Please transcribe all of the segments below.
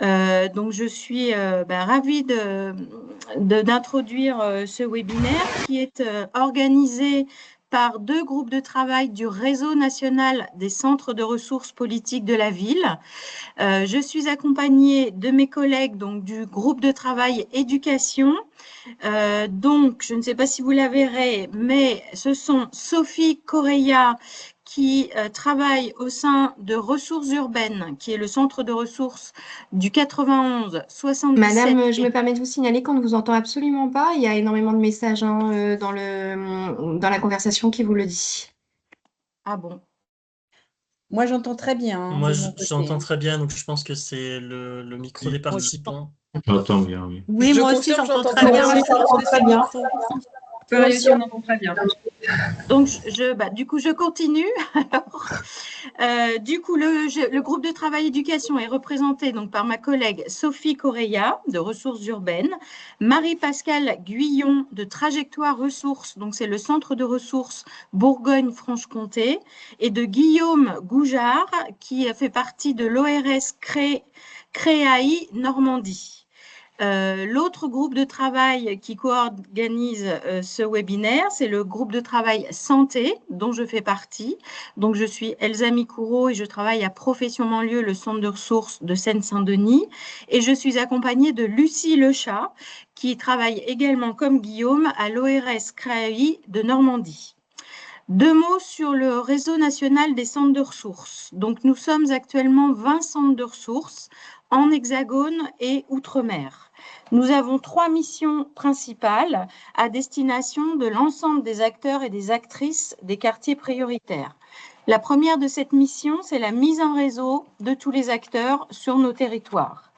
Donc, je suis ravie d'introduire ce webinaire qui est organisé par deux groupes de travail du Réseau national des centres de ressources politiques de la ville. Je suis accompagnée de mes collègues donc, du groupe de travail éducation. Donc, je ne sais pas si vous la verrez, mais ce sont Sophie Correia qui travaille au sein de Ressources urbaines, qui est le centre de ressources du 91 77. Madame, je me permets de vous signaler qu'on ne vous entend absolument pas. Il y a énormément de messages dans la conversation qui vous le dit. Ah bon? Moi, j'entends très bien Moi, de mon côté. j'entends très bien, donc je pense que c'est le micro des participants. J'entends bien, oui. Oui, moi aussi, j'entends très bien. Moi aussi, j'entends très bien. Pareil aussi, on entend très bien. Donc, du coup, je continue. Alors, du coup, le groupe de travail éducation est représenté donc par ma collègue Sophie Correia de Ressources urbaines, Marie-Pascale Guyon de Trajectoire Ressources, donc c'est le centre de ressources Bourgogne-Franche-Comté, et de Guillaume Goujard qui fait partie de l'ORS CREAI Normandie. L'autre groupe de travail qui co-organise ce webinaire, c'est le groupe de travail santé dont je fais partie. Donc, je suis Elsa Mikouro et je travaille à Profession Banlieue, le centre de ressources de Seine-Saint-Denis. Et je suis accompagnée de Lucie Lechat qui travaille également comme Guillaume à l'ORS CRAI de Normandie. Deux mots sur le réseau national des centres de ressources. Donc, nous sommes actuellement 20 centres de ressources en Hexagone et Outre-mer. Nous avons 3 missions principales à destination de l'ensemble des acteurs et des actrices des quartiers prioritaires. La première de cette mission, c'est la mise en réseau de tous les acteurs sur nos territoires.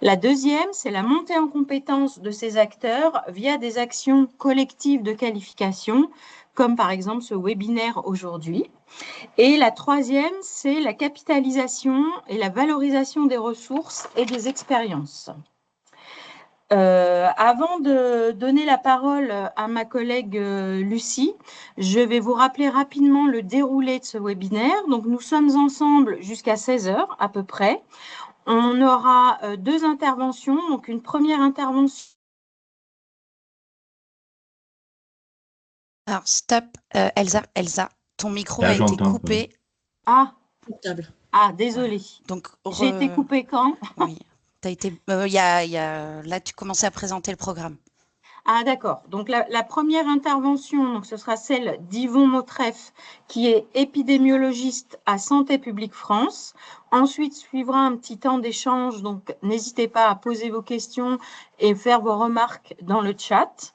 La deuxième, c'est la montée en compétence de ces acteurs via des actions collectives de qualification, comme par exemple ce webinaire aujourd'hui. Et la troisième, c'est la capitalisation et la valorisation des ressources et des expériences. Avant de donner la parole à ma collègue Lucie, je vais vous rappeler rapidement le déroulé de ce webinaire. Donc, nous sommes ensemble jusqu'à 16 heures à peu près. On aura deux interventions. Donc, une première intervention. Alors, stop, Elsa, ton micro Là, a été j'entends, coupé. Ah, Portable. désolée. Donc, J'ai été coupée quand? Oui, t'as été. Là, tu commençais à présenter le programme. Ah, d'accord. Donc, la première intervention, donc, ce sera celle d'Yvon Motreff, qui est épidémiologiste à Santé publique France. Ensuite, suivra un petit temps d'échange. Donc, n'hésitez pas à poser vos questions et faire vos remarques dans le chat.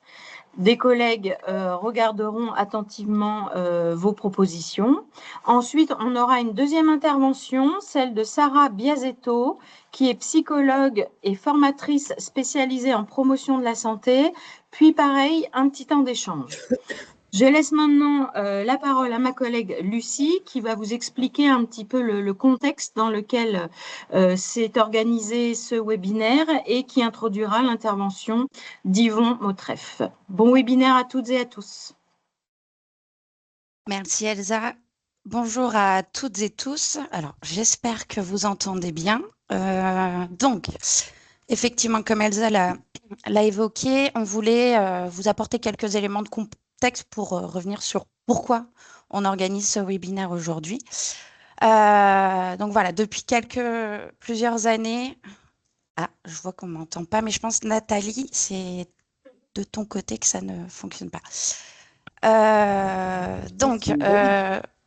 Des collègues regarderont attentivement vos propositions. Ensuite, on aura une deuxième intervention, celle de Sarah Biasetto, qui est psychologue et formatrice spécialisée en promotion de la santé. Puis, pareil, un petit temps d'échange. Je laisse maintenant la parole à ma collègue Lucie qui va vous expliquer un petit peu le contexte dans lequel s'est organisé ce webinaire et qui introduira l'intervention d'Yvon Motreff. Bon webinaire à toutes et à tous. Merci Elsa. Bonjour à toutes et tous. Alors, j'espère que vous entendez bien. Donc, effectivement, comme Elsa l'a évoqué, on voulait vous apporter quelques éléments de contexte pour revenir sur pourquoi on organise ce webinaire aujourd'hui. Donc voilà, depuis plusieurs années. Ah, je vois qu'on ne m'entend pas, mais je pense, Nathalie, c'est de ton côté que ça ne fonctionne pas.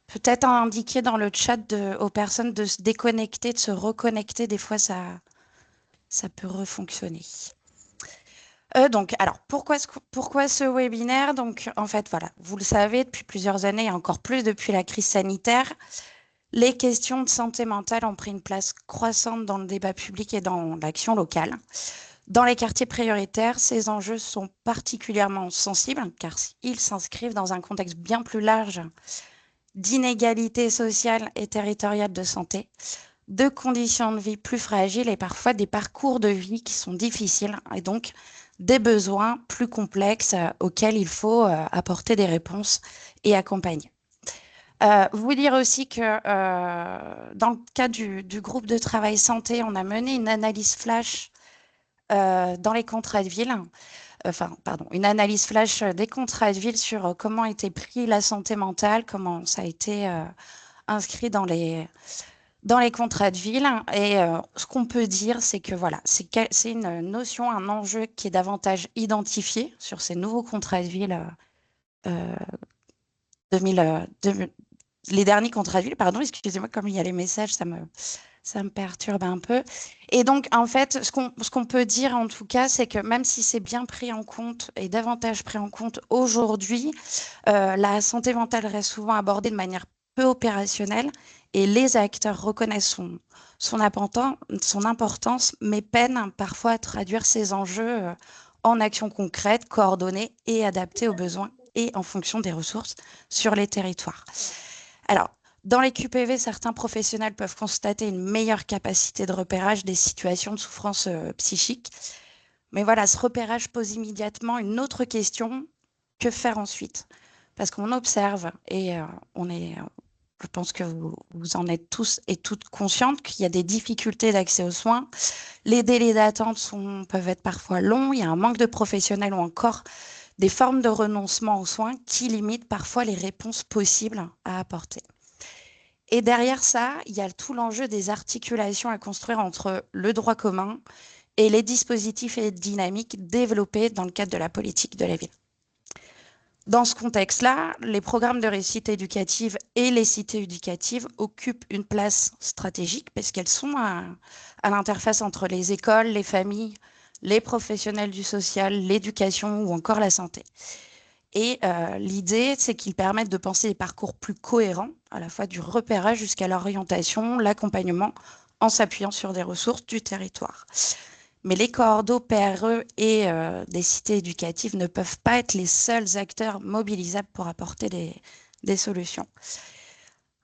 Peut-être indiquer dans le chat aux personnes de se déconnecter, de se reconnecter. Des fois, ça peut refonctionner. Alors, pourquoi ce webinaire? Donc, en fait, voilà, vous le savez, depuis plusieurs années et encore plus depuis la crise sanitaire, les questions de santé mentale ont pris une place croissante dans le débat public et dans l'action locale. Dans les quartiers prioritaires, ces enjeux sont particulièrement sensibles car ils s'inscrivent dans un contexte bien plus large d'inégalités sociales et territoriales de santé, de conditions de vie plus fragiles et parfois des parcours de vie qui sont difficiles et donc des besoins plus complexes auxquels il faut apporter des réponses et accompagner. Vous dire aussi que dans le cadre du groupe de travail santé, on a mené une analyse flash dans les contrats de ville, une analyse flash des contrats de ville sur comment était pris la santé mentale, comment ça a été inscrit dans les contrats de ville. Et ce qu'on peut dire, c'est que voilà, c'est une notion, un enjeu qui est davantage identifié sur ces nouveaux contrats de ville 2000, les derniers contrats de ville, pardon, excusez-moi, comme il y a les messages, ça me perturbe un peu. Et donc, en fait, ce qu'on peut dire, en tout cas, c'est que même si c'est bien pris en compte et davantage pris en compte aujourd'hui, la santé mentale reste souvent abordée de manière peu opérationnelle et les acteurs reconnaissent son importance, mais peinent parfois à traduire ces enjeux en actions concrètes, coordonnées et adaptées aux besoins et en fonction des ressources sur les territoires. Alors, dans les QPV, certains professionnels peuvent constater une meilleure capacité de repérage des situations de souffrance psychique. Mais voilà, ce repérage pose immédiatement une autre question. Que faire ensuite? Parce qu'on observe et je pense que vous en êtes tous et toutes conscientes qu'il y a des difficultés d'accès aux soins. Les délais d'attente peuvent être parfois longs. Il y a un manque de professionnels ou encore des formes de renoncement aux soins qui limitent parfois les réponses possibles à apporter. Et derrière ça, il y a tout l'enjeu des articulations à construire entre le droit commun et les dispositifs et dynamiques développés dans le cadre de la politique de la ville. Dans ce contexte-là, les programmes de réussite éducative et les cités éducatives occupent une place stratégique parce qu'elles sont à l'interface entre les écoles, les familles, les professionnels du social, l'éducation ou encore la santé. Et l'idée, c'est qu'ils permettent de penser des parcours plus cohérents, à la fois du repérage jusqu'à l'orientation, l'accompagnement, en s'appuyant sur des ressources du territoire. Mais les coordos PRE et des cités éducatives ne peuvent pas être les seuls acteurs mobilisables pour apporter des solutions.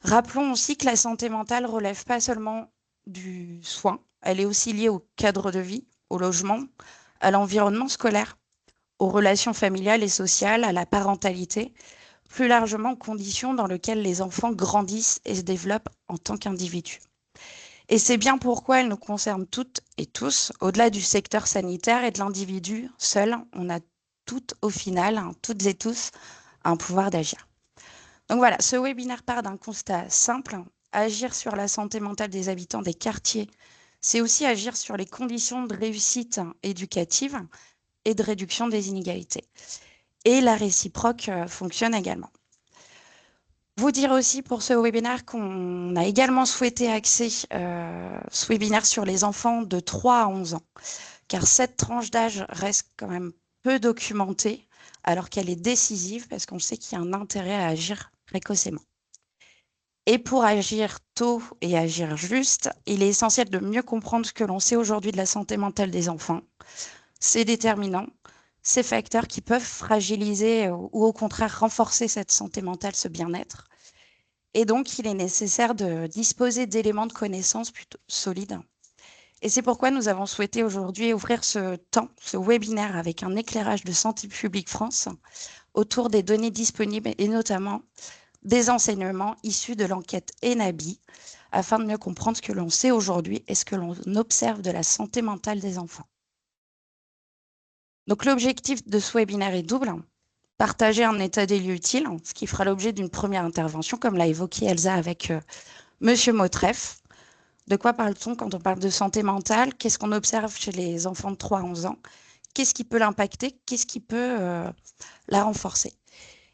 Rappelons aussi que la santé mentale ne relève pas seulement du soin, elle est aussi liée au cadre de vie, au logement, à l'environnement scolaire, aux relations familiales et sociales, à la parentalité, plus largement aux conditions dans lesquelles les enfants grandissent et se développent en tant qu'individus. Et c'est bien pourquoi elle nous concerne toutes et tous, au-delà du secteur sanitaire et de l'individu seul, on a toutes au final, toutes et tous, un pouvoir d'agir. Donc voilà, ce webinaire part d'un constat simple, agir sur la santé mentale des habitants des quartiers, c'est aussi agir sur les conditions de réussite éducative et de réduction des inégalités. Et la réciproque fonctionne également. Vous dire aussi pour ce webinaire qu'on a également souhaité axer ce webinaire sur les enfants de 3 à 11 ans, car cette tranche d'âge reste quand même peu documentée, alors qu'elle est décisive, parce qu'on sait qu'il y a un intérêt à agir précocement. Et pour agir tôt et agir juste, il est essentiel de mieux comprendre ce que l'on sait aujourd'hui de la santé mentale des enfants, ses déterminants, ces facteurs qui peuvent fragiliser ou au contraire renforcer cette santé mentale, ce bien-être. Et donc, il est nécessaire de disposer d'éléments de connaissances plutôt solides. Et c'est pourquoi nous avons souhaité aujourd'hui ouvrir ce temps, ce webinaire avec un éclairage de Santé publique France autour des données disponibles et notamment des enseignements issus de l'enquête ENABI afin de mieux comprendre ce que l'on sait aujourd'hui et ce que l'on observe de la santé mentale des enfants. Donc l'objectif de ce webinaire est double. Partager un état des lieux utile, ce qui fera l'objet d'une première intervention, comme l'a évoqué Elsa avec Monsieur Motreff. De quoi parle-t-on quand on parle de santé mentale? Qu'est-ce qu'on observe chez les enfants de 3 à 11 ans? Qu'est-ce qui peut l'impacter? Qu'est-ce qui peut la renforcer?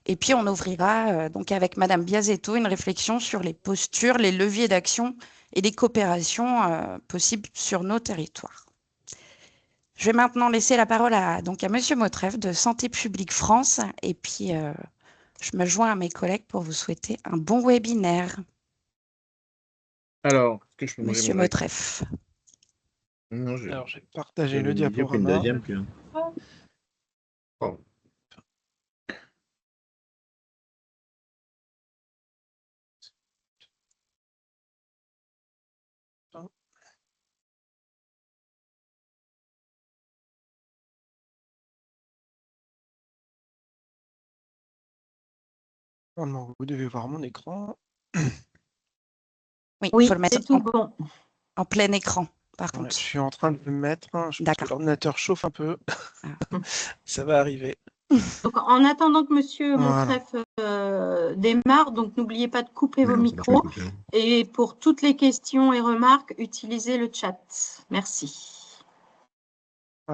Et puis, on ouvrira donc avec Madame Biasetto une réflexion sur les postures, les leviers d'action et les coopérations possibles sur nos territoires. Je vais maintenant laisser la parole à Monsieur Motreff de Santé publique France et puis je me joins à mes collègues pour vous souhaiter un bon webinaire. Alors, est-ce que je peux Monsieur Motreff. Non, Alors, j'ai partagé j'avais le une vidéo, puis une diaporama. deuxième, puis... Oh. Normalement, vous devez voir mon écran. Oui, il Oui, faut le mettre c'est tout bon. en plein écran, par Ouais, contre. je suis en train de le mettre. Je pense que D'accord. l'ordinateur chauffe un peu. Ah. Ça va arriver. Donc, en attendant que Monsieur Voilà. Montreffe démarre, donc n'oubliez pas de couper vos Non, ça marche pas, micros. écoutez, hein. Et pour toutes les questions et remarques, utilisez le chat. Merci.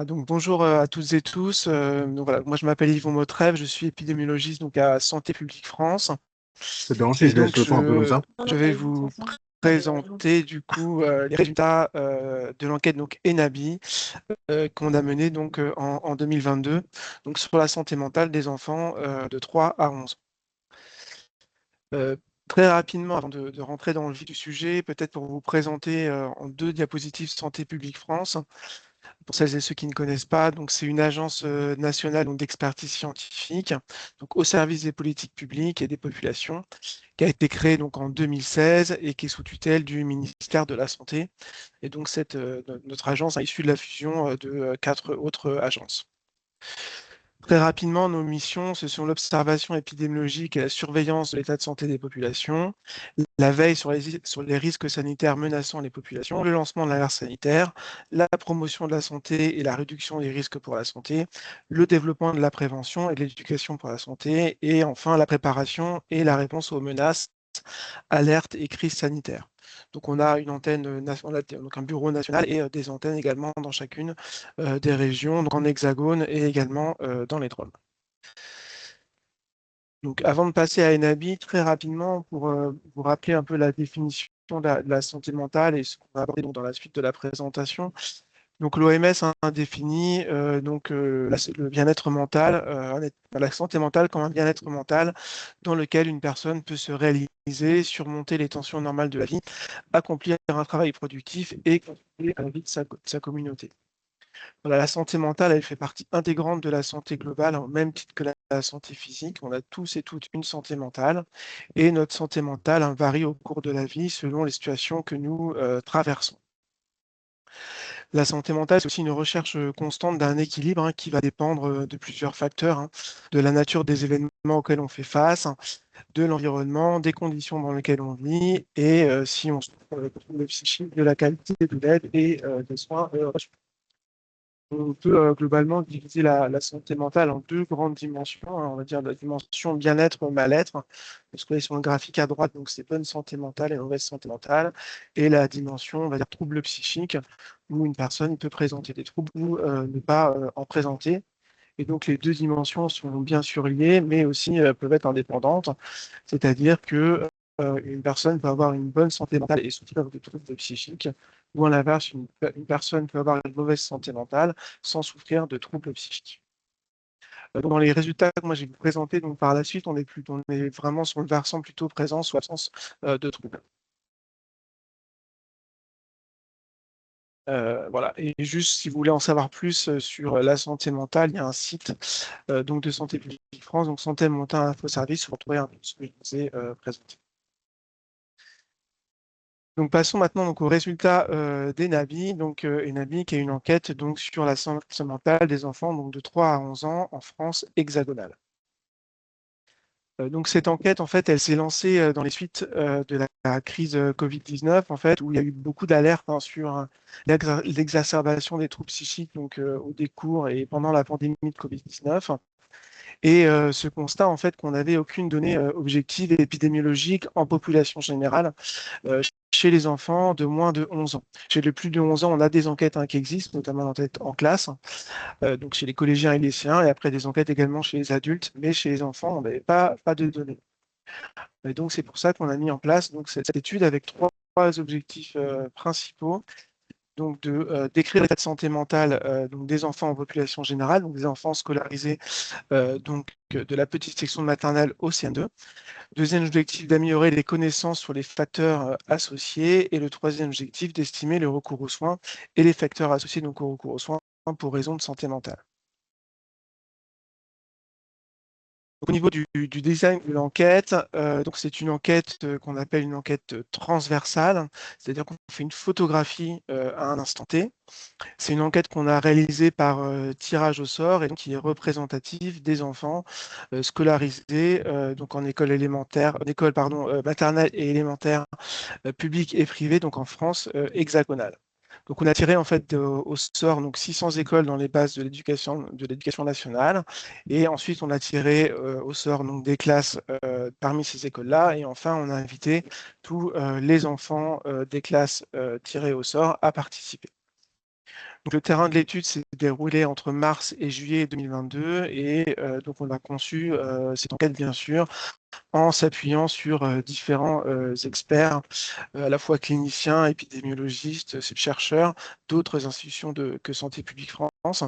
Donc, bonjour à toutes et tous. Donc, voilà, moi, je m'appelle Yvon Montreffe, je suis épidémiologiste donc, à Santé publique France. Ça te dérange si Et je laisse donc, le temps un peu comme ça? je vais vous présenter du coup les résultats de l'enquête donc ENABI qu'on a menée donc en 2022 donc sur la santé mentale des enfants de 3 à 11 ans. Très rapidement, avant de rentrer dans le vif du sujet, peut-être pour vous présenter en 2 diapositives Santé publique France. Pour celles et ceux qui ne connaissent pas, donc c'est une agence nationale donc d'expertise scientifique, donc au service des politiques publiques et des populations, qui a été créée donc en 2016 et qui est sous tutelle du ministère de la Santé. Et donc notre agence a issu de la fusion de 4 autres agences. Très rapidement, nos missions, ce sont l'observation épidémiologique et la surveillance de l'état de santé des populations, la veille sur les risques sanitaires menaçant les populations, le lancement de l'alerte sanitaire, la promotion de la santé et la réduction des risques pour la santé, le développement de la prévention et de l'éducation pour la santé, et enfin la préparation et la réponse aux menaces, alertes et crises sanitaires. Donc on a une antenne, on a donc un bureau national et des antennes également dans chacune des régions, donc en hexagone et également dans les Drômes. Donc avant de passer à ENABI, très rapidement, pour vous rappeler un peu la définition de la santé mentale et ce qu'on va aborder donc, dans la suite de la présentation. Donc l'OMS a défini le bien-être mental, la santé mentale comme un bien-être mental dans lequel une personne peut se réaliser, surmonter les tensions normales de la vie, accomplir un travail productif et contribuer à la vie de sa communauté. Voilà, la santé mentale, elle fait partie intégrante de la santé globale, au même titre que la santé physique. On a tous et toutes une santé mentale et notre santé mentale varie au cours de la vie selon les situations que nous traversons. La santé mentale, c'est aussi une recherche constante d'un équilibre qui va dépendre de plusieurs facteurs, de la nature des événements auxquels on fait face, de l'environnement, des conditions dans lesquelles on vit, et si on se trouve le psychique, de la qualité de l'aide et des soins. On peut globalement diviser la santé mentale en 2 grandes dimensions, on va dire la dimension bien-être, mal-être, parce que sur le graphique à droite, donc c'est bonne santé mentale et mauvaise santé mentale, et la dimension, on va dire trouble psychique, où une personne peut présenter des troubles ou ne pas en présenter. Et donc les 2 dimensions sont bien sûr liées, mais aussi peuvent être indépendantes, c'est-à-dire que une personne peut avoir une bonne santé mentale et souffrir de troubles psychiques, ou à l'inverse, une personne peut avoir une mauvaise santé mentale sans souffrir de troubles psychiques. Dans les résultats que moi j'ai présentés donc par la suite, on est vraiment sur le versant plutôt présence ou absence de troubles. Voilà. Et juste, si vous voulez en savoir plus sur la santé mentale, il y a un site donc de Santé publique France, donc Santé mentale Info Service, pour trouver un peu ce que je vous ai présenté. Donc passons maintenant donc, aux résultats d'ENABI. Donc ENABI qui est une enquête donc, sur la santé mentale des enfants donc, de 3 à 11 ans en France hexagonale. Donc cette enquête, en fait, elle s'est lancée dans les suites de la crise Covid-19, en fait, où il y a eu beaucoup d'alertes sur l'exacerbation des troubles psychiques donc, au décours et pendant la pandémie de Covid-19. Et ce constat, en fait, qu'on n'avait aucune donnée objective et épidémiologique en population générale chez les enfants de moins de 11 ans. Chez les plus de 11 ans, on a des enquêtes qui existent, notamment en classe, donc chez les collégiens et lycéens, et après des enquêtes également chez les adultes, mais chez les enfants, on n'avait pas de données. Et donc c'est pour ça qu'on a mis en place donc, cette étude avec 3 objectifs principaux. Donc de décrire l'état de santé mentale donc des enfants en population générale, donc des enfants scolarisés de la petite section de maternelle au CM2. Deuxième objectif, d'améliorer les connaissances sur les facteurs associés. Et le troisième objectif, d'estimer le recours aux soins et les facteurs associés donc, au recours aux soins pour raisons de santé mentale. Au niveau du design de l'enquête, donc c'est une enquête qu'on appelle une enquête transversale, c'est-à-dire qu'on fait une photographie à un instant T. C'est une enquête qu'on a réalisée par tirage au sort et donc qui est représentative des enfants scolarisés donc en école élémentaire, en école pardon, maternelle et élémentaire publique et privée, donc en France hexagonale. Donc on a tiré en fait au sort donc 600 écoles dans les bases de l'éducation nationale et ensuite on a tiré au sort donc des classes parmi ces écoles-là et enfin on a invité tous les enfants des classes tirées au sort à participer. Donc, le terrain de l'étude s'est déroulé entre mars et juillet 2022 et donc on a conçu cette enquête bien sûr en s'appuyant sur différents experts, à la fois cliniciens, épidémiologistes, chercheurs, d'autres institutions que Santé publique France.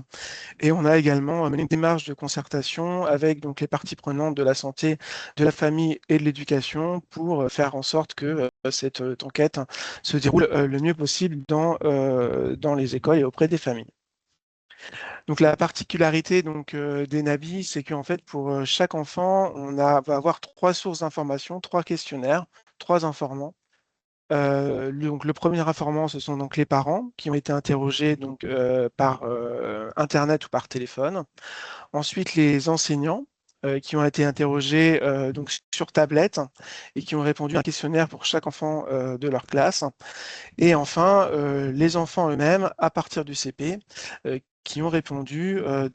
Et on a également mené une démarche de concertation avec donc, les parties prenantes de la santé, de la famille et de l'éducation pour faire en sorte que cette enquête se déroule le mieux possible dans les écoles et auprès des familles. Donc la particularité des NABI, c'est qu'en fait pour chaque enfant, va avoir 3 sources d'information, 3 questionnaires, 3 informans. Donc le premier informant, ce sont donc les parents qui ont été interrogés donc par internet ou par téléphone. Ensuite les enseignants qui ont été interrogés donc sur tablette et qui ont répondu à un questionnaire pour chaque enfant de leur classe. Et enfin, les enfants eux-mêmes, à partir du CP, qui ont répondu à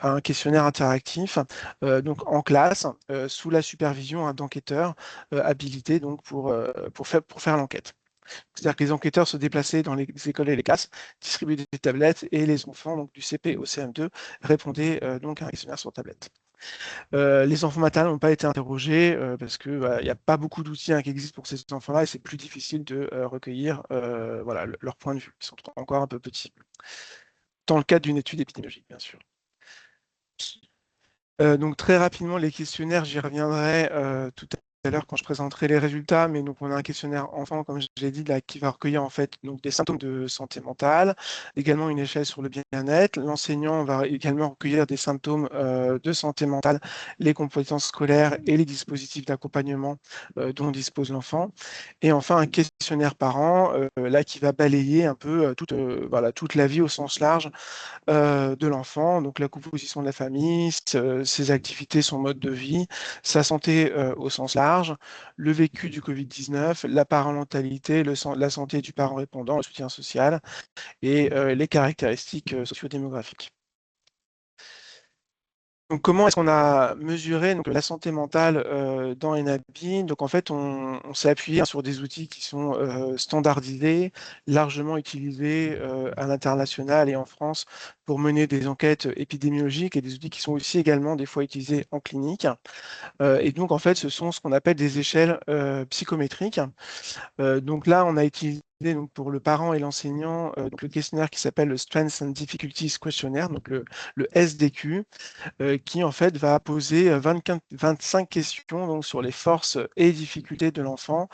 un questionnaire interactif donc en classe, sous la supervision d'enquêteurs habilités donc, pour faire l'enquête. C'est-à-dire que les enquêteurs se déplaçaient dans les écoles et les classes, distribuaient des tablettes et les enfants donc, du CP au CM2 répondaient donc à un questionnaire sur tablette. Les enfants maternels n'ont pas été interrogés parce qu'il n'y a pas beaucoup d'outils qui existent pour ces enfants-là et c'est plus difficile de recueillir leur point de vue. Ils sont encore un peu petits. Dans le cadre d'une étude épidémiologique, bien sûr. Donc très rapidement, les questionnaires, j'y reviendrai tout à l'heure quand je présenterai les résultats, mais donc on a un questionnaire enfant, comme je l'ai dit, là, qui va recueillir en fait donc, des symptômes de santé mentale, également une échelle sur le bien-être. L'enseignant va également recueillir des symptômes de santé mentale, les compétences scolaires et les dispositifs d'accompagnement dont dispose l'enfant. Et enfin, un questionnaire parent, là, qui va balayer un peu toute la vie au sens large de l'enfant, donc la composition de la famille, ses activités, son mode de vie, sa santé au sens large, le vécu du Covid-19, la parentalité, la santé du parent répondant, le soutien social et les caractéristiques sociodémographiques. Donc, comment est-ce qu'on a mesuré donc, la santé mentale dans NABI? Donc, en fait, on s'est appuyé sur des outils qui sont standardisés, largement utilisés à l'international et en France pour mener des enquêtes épidémiologiques et des outils qui sont aussi également des fois utilisés en clinique. Et donc, en fait, ce sont ce qu'on appelle des échelles psychométriques. Donc là, on a utilisé donc, pour le parent et l'enseignant le questionnaire qui s'appelle le Strengths and Difficulties Questionnaire, donc le SDQ, qui en fait va poser 25 questions donc, sur les forces et difficultés de l'enfant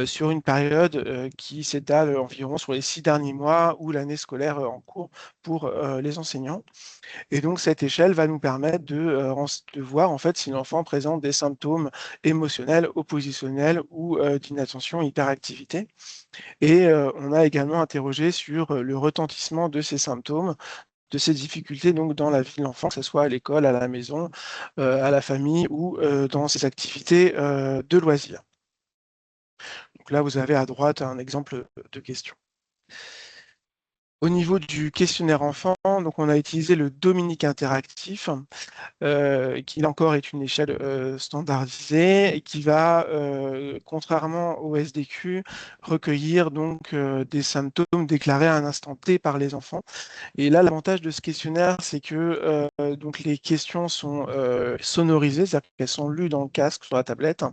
sur une période qui s'étale environ sur les 6 derniers mois ou l'année scolaire en cours pour les enseignants. Et donc cette échelle va nous permettre de voir en fait si l'enfant présente des symptômes émotionnels, oppositionnels ou d'inattention, hyperactivité. Et on a également interrogé sur le retentissement de ces symptômes, de ces difficultés donc dans la vie de l'enfant, que ce soit à l'école, à la maison, à la famille ou dans ses activités de loisirs. Donc là, vous avez à droite un exemple de question. Au niveau du questionnaire enfant, donc on a utilisé le Dominique interactif, qui là encore est une échelle standardisée et qui va, contrairement au SDQ, recueillir donc des symptômes déclarés à un instant T par les enfants. Et là, l'avantage de ce questionnaire, c'est que donc les questions sont sonorisées, c'est-à-dire qu'elles sont lues dans le casque sur la tablette,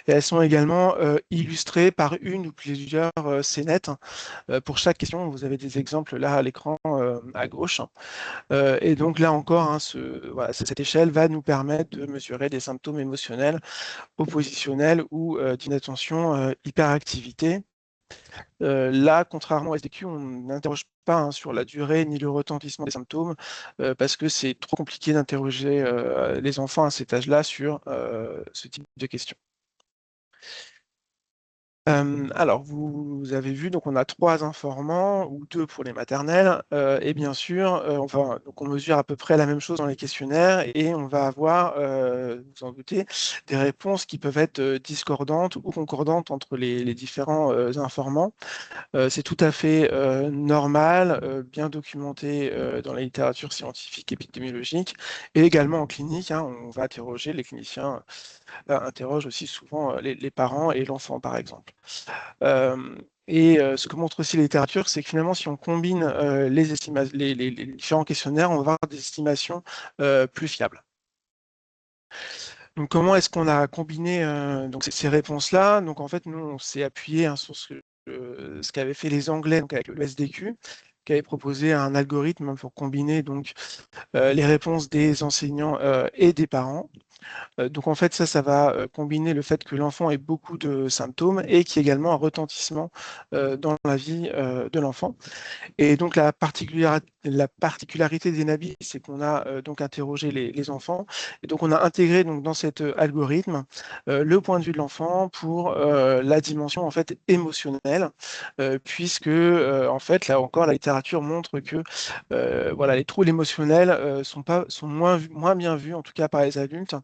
et elles sont également illustrées par une ou plusieurs scénettes. Pour chaque question, vous avez des exemples là à l'écran à gauche. Et donc là encore, cette échelle va nous permettre de mesurer des symptômes émotionnels, oppositionnels ou d'inattention, hyperactivité. Là, contrairement au SDQ, on n'interroge pas sur la durée ni le retentissement des symptômes parce que c'est trop compliqué d'interroger les enfants à cet âge-là sur ce type de questions. Alors, vous avez vu, donc on a 3 informans ou 2 pour les maternelles, et bien sûr, donc on mesure à peu près la même chose dans les questionnaires et on va avoir, vous en doutez, des réponses qui peuvent être discordantes ou concordantes entre les différents informans. C'est tout à fait normal, bien documenté dans la littérature scientifique épidémiologique et également en clinique. On va interroger, les cliniciens interrogent aussi souvent les parents et l'enfant, par exemple. Ce que montre aussi la littérature, c'est que finalement, si on combine les différents questionnaires, on va avoir des estimations plus fiables. Donc, comment est-ce qu'on a combiné donc ces réponses-là? Donc, en fait, nous, on s'est appuyé sur ce qu'avaient fait les Anglais donc avec le SDQ, qui avait proposé un algorithme pour combiner donc, les réponses des enseignants et des parents. Donc en fait, ça va combiner le fait que l'enfant ait beaucoup de symptômes et qu'il y ait également un retentissement dans la vie de l'enfant. Et donc la particularité d'Enabi, c'est qu'on a donc interrogé les enfants et donc on a intégré donc dans cet algorithme le point de vue de l'enfant pour la dimension en fait émotionnelle, puisque en fait là encore la littérature montre que voilà les troubles émotionnels sont moins bien vus en tout cas par les adultes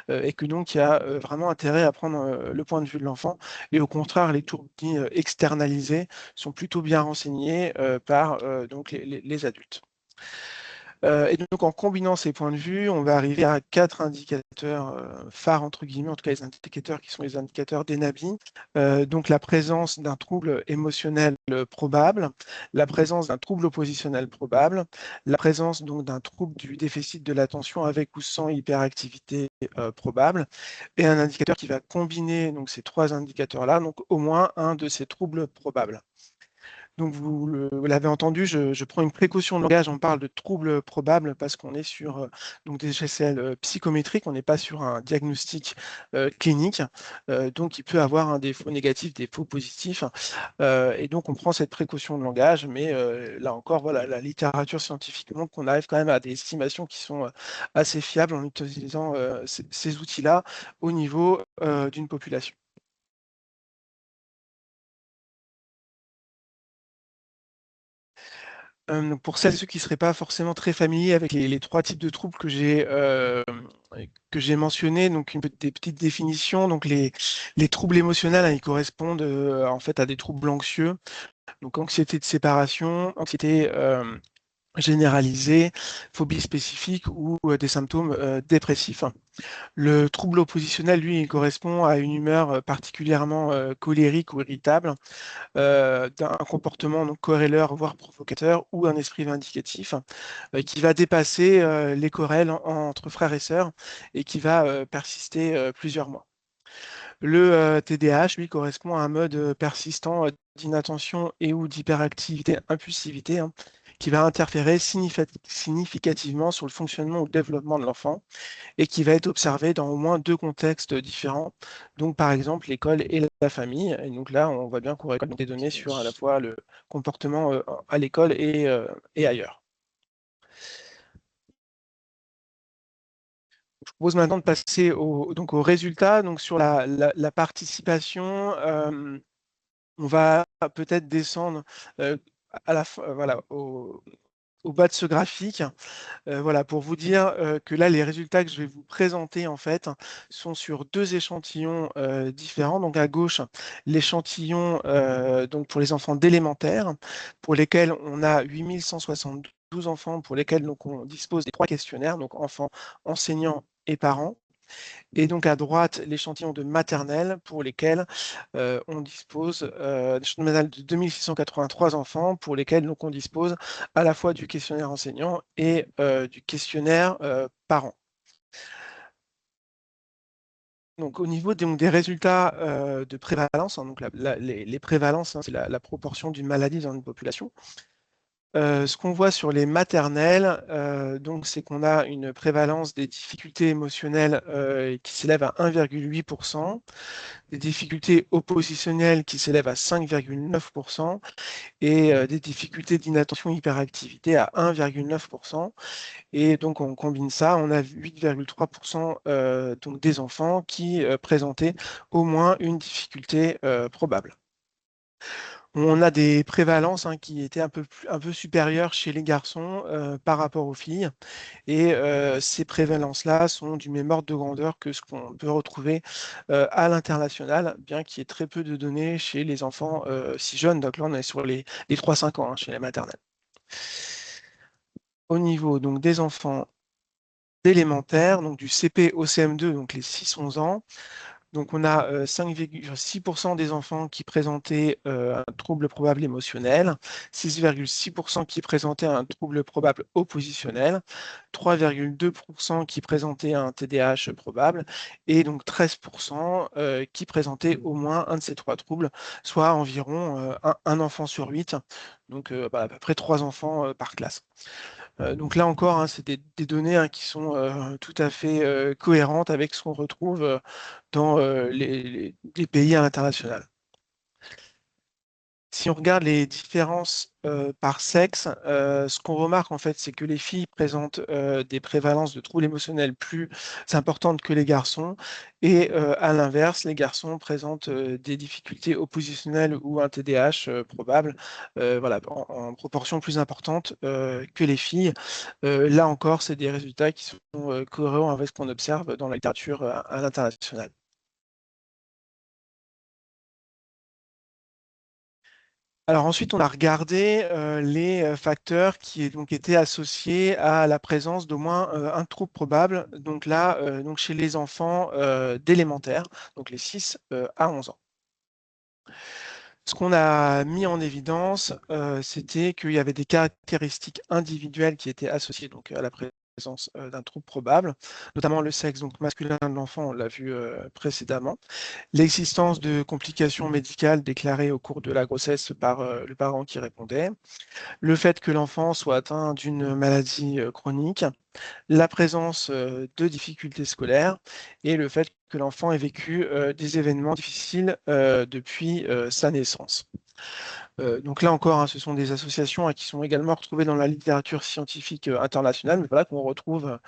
et que donc il y a vraiment intérêt à prendre le point de vue de l'enfant et au contraire les troubles dits externalisés sont plutôt bien renseignés par donc les adultes. Et donc en combinant ces points de vue, on va arriver à 4 indicateurs phares, entre guillemets, en tout cas les indicateurs qui sont les indicateurs d'Enabi. Donc la présence d'un trouble émotionnel probable, la présence d'un trouble oppositionnel probable, la présence donc d'un trouble du déficit de l'attention avec ou sans hyperactivité probable, et un indicateur qui va combiner donc, ces 3 indicateurs-là, donc au moins un de ces troubles probables. Donc, vous l'avez entendu, je prends une précaution de langage, on parle de troubles probables parce qu'on est sur donc des échelles psychométriques, on n'est pas sur un diagnostic clinique, donc il peut avoir un défaut négatif, des faux positifs, et donc on prend cette précaution de langage, mais là encore, voilà, la littérature scientifique montre qu'on arrive quand même à des estimations qui sont assez fiables en utilisant ces outils-là au niveau d'une population. Pour celles et ceux qui ne seraient pas forcément très familiers avec les 3 types de troubles que j'ai mentionnés, donc des petites définitions. Donc les troubles émotionnels, ils correspondent en fait à des troubles anxieux. Donc anxiété de séparation, anxiété généralisée, phobie spécifique ou des symptômes dépressifs. Le trouble oppositionnel, lui, il correspond à une humeur particulièrement colérique ou irritable, d'un comportement donc querelleur, voire provocateur, ou un esprit vindicatif, qui va dépasser les querelles entre frères et sœurs et qui va persister plusieurs mois. Le TDAH, lui, correspond à un mode persistant d'inattention et ou d'hyperactivité, impulsivité, qui va interférer significativement sur le fonctionnement ou le développement de l'enfant et qui va être observé dans au moins 2 contextes différents, donc par exemple l'école et la famille. Et donc là, on voit bien qu'on récolte des données sur à la fois le comportement à l'école et ailleurs. Je propose maintenant de passer donc aux résultats. Donc sur la participation, on va peut-être descendre à la fin, voilà, au bas de ce graphique, voilà, pour vous dire que là, les résultats que je vais vous présenter, en fait, sont sur 2 échantillons différents. Donc, à gauche, l'échantillon donc pour les enfants d'élémentaire, pour lesquels on a 8172 enfants, pour lesquels donc, on dispose des 3 questionnaires, donc enfants, enseignants et parents. Et donc à droite, l'échantillon de maternelle pour lesquels on dispose de 2683 enfants pour lesquels donc, on dispose à la fois du questionnaire enseignant et du questionnaire parent. Donc au niveau des résultats de prévalence, donc les prévalences, c'est la proportion d'une maladie dans une population. Ce qu'on voit sur les maternelles, donc, c'est qu'on a une prévalence des difficultés émotionnelles qui s'élève à 1,8%, des difficultés oppositionnelles qui s'élèvent à 5,9% et des difficultés d'inattention hyperactivité à 1,9%. Et donc, on combine ça, on a 8,3% donc des enfants qui présentaient au moins une difficulté probable. On a des prévalences qui étaient un peu supérieures chez les garçons par rapport aux filles. Et ces prévalences-là sont du même ordre de grandeur que ce qu'on peut retrouver à l'international, bien qu'il y ait très peu de données chez les enfants si jeunes. Donc là, on est sur les 3-5 ans chez les maternelles. Au niveau donc, des enfants d'élémentaire, donc du CP au CM2, donc les 6-11 ans, donc on a 5,6% des enfants qui présentaient un trouble probable émotionnel, 6,6% qui présentaient un trouble probable oppositionnel, 3,2% qui présentaient un TDAH probable, et donc 13% qui présentaient au moins un de ces trois troubles, soit environ un enfant sur 8, donc à peu près 3 enfants par classe. Donc là encore, c'est des données qui sont tout à fait cohérentes avec ce qu'on retrouve dans les pays à l'international. Si on regarde les différences par sexe, ce qu'on remarque en fait, c'est que les filles présentent des prévalences de troubles émotionnels plus importantes que les garçons, et à l'inverse, les garçons présentent des difficultés oppositionnelles ou un TDAH probable, voilà, en proportion plus importante que les filles. Là encore, c'est des résultats qui sont cohérents avec ce qu'on observe dans la littérature à l'international. Alors ensuite, on a regardé les facteurs qui donc étaient associés à la présence d'au moins un trouble probable, donc là, donc chez les enfants d'élémentaire, donc les 6 à 11 ans. Ce qu'on a mis en évidence, c'était qu'il y avait des caractéristiques individuelles qui étaient associées donc, à la présence d'un trouble probable, notamment le sexe donc masculin de l'enfant, on l'a vu précédemment, l'existence de complications médicales déclarées au cours de la grossesse par le parent qui répondait, le fait que l'enfant soit atteint d'une maladie chronique, la présence de difficultés scolaires et le fait que l'enfant ait vécu des événements difficiles depuis sa naissance. Donc là encore, ce sont des associations qui sont également retrouvées dans la littérature scientifique internationale, mais voilà qu'on retrouve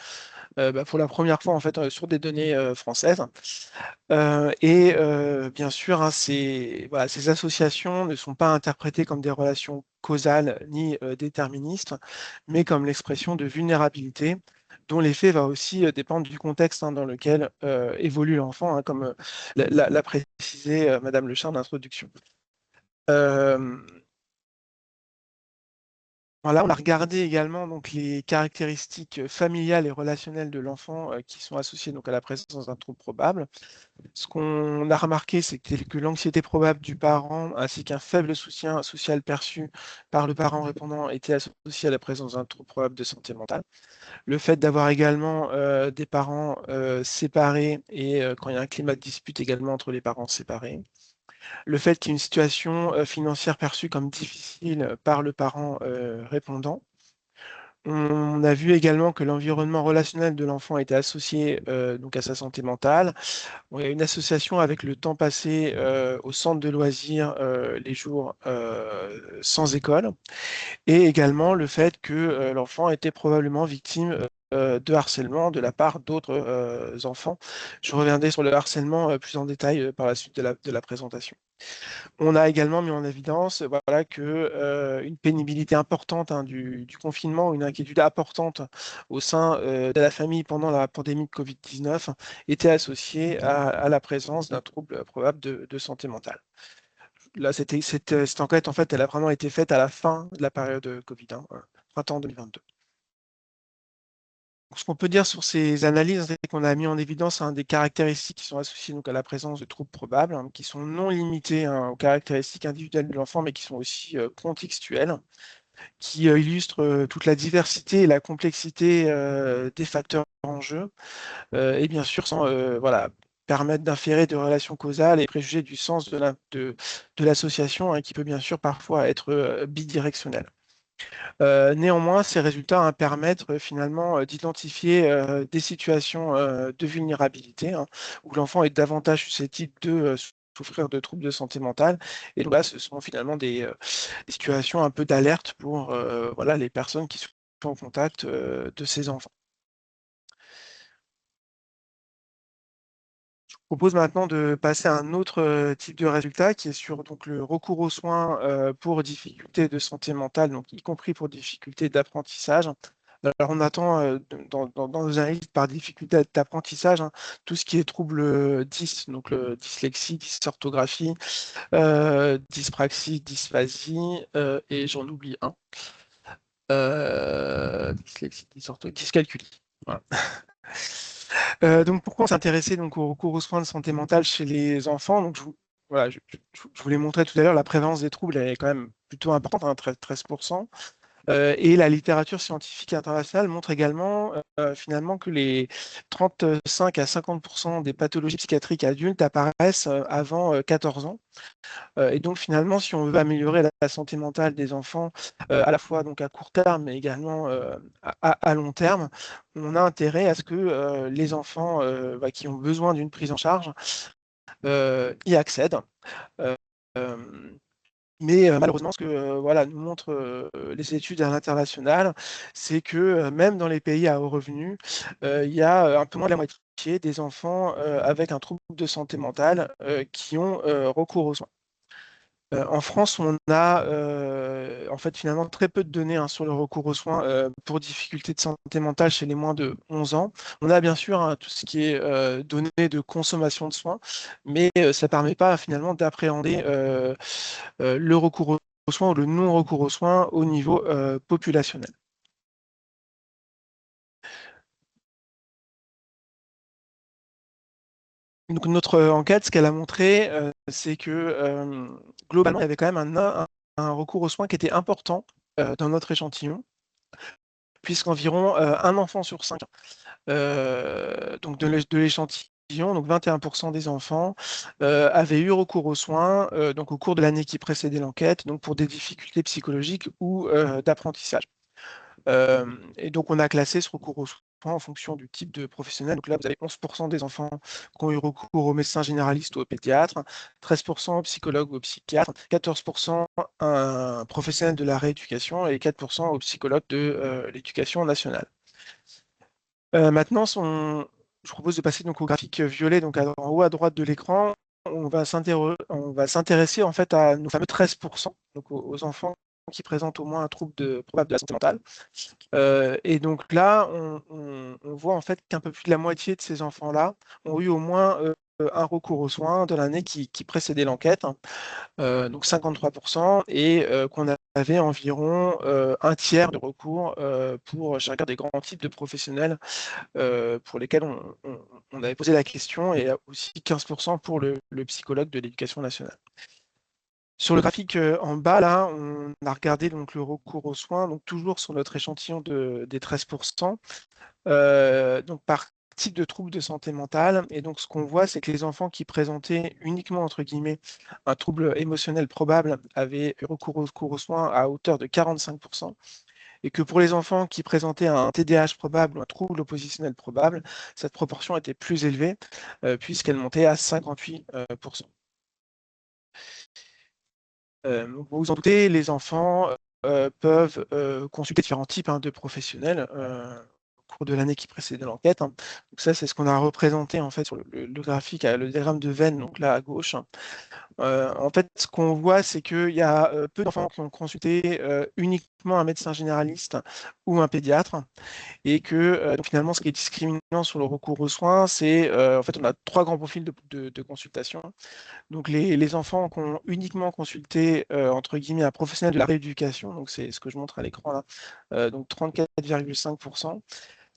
pour la première fois en fait sur des données françaises. Et bien sûr, ces associations ne sont pas interprétées comme des relations causales ni déterministes, mais comme l'expression de vulnérabilité dont l'effet va aussi dépendre du contexte dans lequel évolue l'enfant, comme l'a précisé Madame Le Chat en introduction. Voilà, on a regardé également donc, les caractéristiques familiales et relationnelles de l'enfant qui sont associées donc, à la présence d'un trouble probable. Ce qu'on a remarqué, c'est que l'anxiété probable du parent ainsi qu'un faible soutien social perçu par le parent répondant était associé à la présence d'un trouble probable de santé mentale. Le fait d'avoir également des parents séparés et quand il y a un climat de dispute également entre les parents séparés. Le fait qu'il y ait une situation financière perçue comme difficile par le parent répondant. On a vu également que l'environnement relationnel de l'enfant était associé donc à sa santé mentale. Il y a une association avec le temps passé au centre de loisirs les jours sans école, et également le fait que l'enfant était probablement victime de harcèlement de la part d'autres enfants. Je reviendrai sur le harcèlement plus en détail par la suite de la présentation. On a également mis en évidence qu'une pénibilité importante du confinement, une inquiétude importante au sein de la famille pendant la pandémie de Covid-19 était associée à la présence d'un trouble probable de santé mentale. Là, cette enquête, en fait, elle a vraiment été faite à la fin de la période Covid, printemps 2022. Ce qu'on peut dire sur ces analyses, c'est qu'on a mis en évidence des caractéristiques qui sont associées donc, à la présence de troubles probables, qui sont non limitées aux caractéristiques individuelles de l'enfant, mais qui sont aussi contextuelles, qui illustrent toute la diversité et la complexité des facteurs en jeu, et bien sûr sans permettre d'inférer de relations causales et préjuger du sens de l'association, qui peut bien sûr parfois être bidirectionnel. Néanmoins, ces résultats permettent finalement d'identifier des situations de vulnérabilité où l'enfant est davantage susceptible de souffrir de troubles de santé mentale. Et donc là, ce sont finalement des situations un peu d'alerte pour voilà, les personnes qui sont en contact de ces enfants. Je vous propose maintenant de passer à un autre type de résultat qui est sur donc, le recours aux soins pour difficultés de santé mentale, donc y compris pour difficultés d'apprentissage. Alors, on attend dans nos analyses par difficulté d'apprentissage tout ce qui est trouble 10, donc le dyslexie, dysorthographie, dyspraxie, dysphasie, et j'en oublie un. Dyslexie, dyscalculie. Voilà. Donc, pourquoi on s'est intéressé donc, au recours aux soins de santé mentale chez les enfants? Donc, voilà, je vous l'ai montré tout à l'heure, la prévalence des troubles est quand même plutôt importante, 13%. Et la littérature scientifique internationale montre également finalement que les 35 à 50% des pathologies psychiatriques adultes apparaissent avant 14 ans. Et donc finalement, si on veut améliorer la santé mentale des enfants, à la fois donc à court terme, mais également à long terme, on a intérêt à ce que les enfants qui ont besoin d'une prise en charge y accèdent. Euh, Mais malheureusement, ce que voilà, nous montrent les études à l'international, c'est que même dans les pays à haut revenu, il y a un peu moins de la moitié des enfants avec un trouble de santé mentale qui ont recours aux soins. En France, on a en fait finalement très peu de données sur le recours aux soins pour difficultés de santé mentale chez les moins de 11 ans. On a bien sûr tout ce qui est données de consommation de soins, mais ça ne permet pas finalement d'appréhender le recours aux soins ou le non-recours aux soins au niveau populationnel. Donc, notre enquête, ce qu'elle a montré, c'est que globalement, il y avait quand même un recours aux soins qui était important dans notre échantillon, puisqu'environ un enfant sur 5 donc de l'échantillon, donc 21% des enfants avaient eu recours aux soins donc au cours de l'année qui précédait l'enquête, donc pour des difficultés psychologiques ou d'apprentissage. Et donc, on a classé ce recours aux soins en fonction du type de professionnel. Donc là, vous avez 11% des enfants qui ont eu recours au médecin généraliste ou au pédiatre, 13% au psychologue ou au psychiatre, 14% à un professionnel de la rééducation et 4% au psychologue de l'éducation nationale. Maintenant, je vous propose de passer donc au graphique violet, donc en haut à droite de l'écran. On va s'intéresser en fait à nos fameux 13%, donc aux enfants qui présentent au moins un trouble probable de la santé mentale. Et donc là, on voit en fait qu'un peu plus de la moitié de ces enfants-là ont eu au moins un recours aux soins de l'année qui précédait l'enquête, donc 53%, et qu'on avait environ un tiers de recours pour chacun des grands types de professionnels pour lesquels on avait posé la question, et aussi 15% pour le psychologue de l'éducation nationale. Sur le graphique en bas, là, on a regardé donc, le recours aux soins, donc toujours sur notre échantillon des 13%, donc par type de trouble de santé mentale. Et donc, ce qu'on voit, c'est que les enfants qui présentaient uniquement, entre guillemets, un trouble émotionnel probable avaient recours aux soins à hauteur de 45%. Et que pour les enfants qui présentaient un TDAH probable ou un trouble oppositionnel probable, cette proportion était plus élevée, puisqu'elle montait à 58%. Vous vous en doutez, les enfants peuvent consulter différents types de professionnels au cours de l'année qui précédait l'enquête. Donc ça, c'est ce qu'on a représenté en fait sur le graphique, le diagramme de Venn, donc là à gauche. En fait, ce qu'on voit, c'est qu'il y a peu d'enfants qui ont consulté uniquement un médecin généraliste ou un pédiatre, et que donc finalement, ce qui est discriminant sur le recours aux soins, c'est en fait, on a 3 grands profils de consultation. Donc les enfants qui ont uniquement consulté entre guillemets un professionnel de la rééducation, donc c'est ce que je montre à l'écran là, donc 34,5%.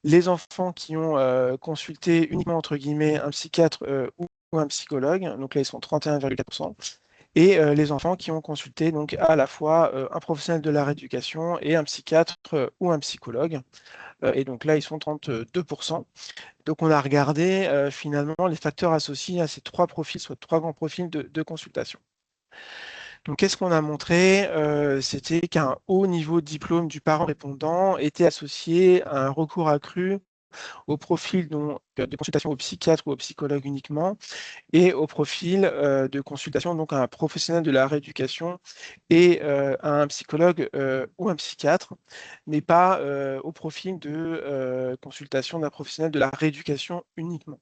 Les enfants qui ont consulté uniquement entre guillemets un psychiatre ou un psychologue, donc là ils sont 31,4%. Et les enfants qui ont consulté donc à la fois un professionnel de la rééducation et un psychiatre ou un psychologue. Et donc là, ils sont 32%. Donc on a regardé finalement les facteurs associés à ces 3 profils, soit 3 grands profils de consultation. Donc, qu'est-ce qu'on a montré? C'était qu'un haut niveau de diplôme du parent répondant était associé à un recours accru au profil de consultation au psychiatre ou au psychologue uniquement, et au profil de consultation donc à un professionnel de la rééducation et à un psychologue ou un psychiatre, mais pas au profil de consultation d'un professionnel de la rééducation uniquement.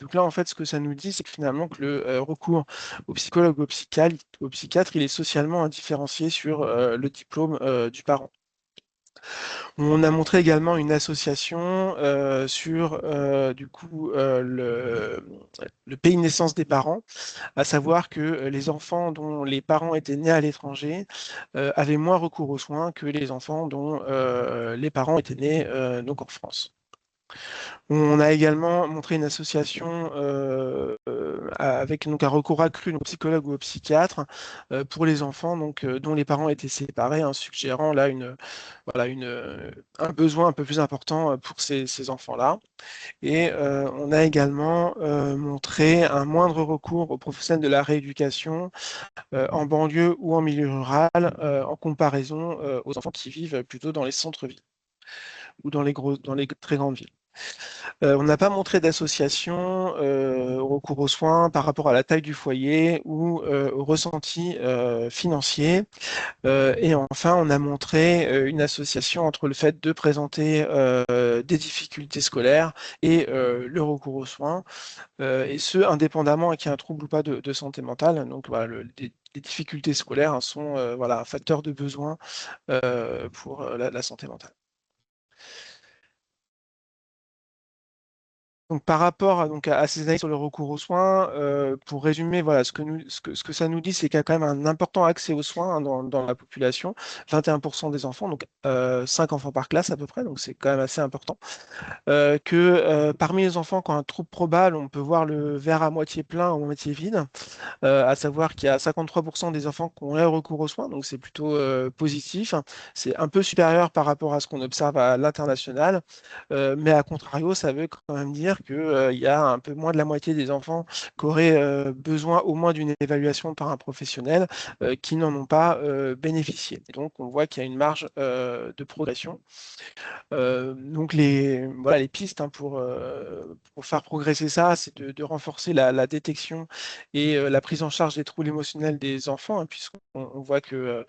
Donc là, en fait, ce que ça nous dit, c'est que finalement, que le recours au psychologue ou au psychiatre, il est socialement indifférencié sur le diplôme du parent. On a montré également une association sur du coup le pays de naissance des parents, à savoir que les enfants dont les parents étaient nés à l'étranger avaient moins recours aux soins que les enfants dont les parents étaient nés donc en France. On a également montré une association avec donc, un recours accru au psychologue ou au psychiatre pour les enfants dont les parents étaient séparés, hein, suggérant là un besoin un peu plus important pour ces enfants-là. Et on a également montré un moindre recours aux professionnels de la rééducation en banlieue ou en milieu rural en comparaison aux enfants qui vivent plutôt dans les centres-villes ou dans les très grandes villes. On n'a pas montré d'association au recours aux soins par rapport à la taille du foyer ou au ressenti financier. Et enfin, on a montré une association entre le fait de présenter des difficultés scolaires et le recours aux soins, et ce, indépendamment qu'il y ait un trouble ou pas de santé mentale. Donc voilà, les difficultés scolaires, hein, sont un facteur de besoin pour la santé mentale. Donc, par rapport à ces analyses sur le recours aux soins, pour résumer, voilà, ce que ça nous dit, c'est qu'il y a quand même un important accès aux soins, hein, dans la population, 21% des enfants, donc 5 enfants par classe à peu près, donc c'est quand même assez important. Que parmi les enfants qui ont un trouble probable, on peut voir le verre à moitié plein ou à moitié vide, à savoir qu'il y a 53% des enfants qui ont recours aux soins, donc c'est plutôt positif. C'est un peu supérieur par rapport à ce qu'on observe à l'international, mais à contrario, ça veut quand même dire qu'il y a un peu moins de la moitié des enfants qui auraient besoin au moins d'une évaluation par un professionnel qui n'en ont pas bénéficié. Et donc, on voit qu'il y a une marge de progression. Donc les pistes, hein, pour faire progresser ça, c'est de renforcer la détection et la prise en charge des troubles émotionnels des enfants, hein, puisqu'on voit que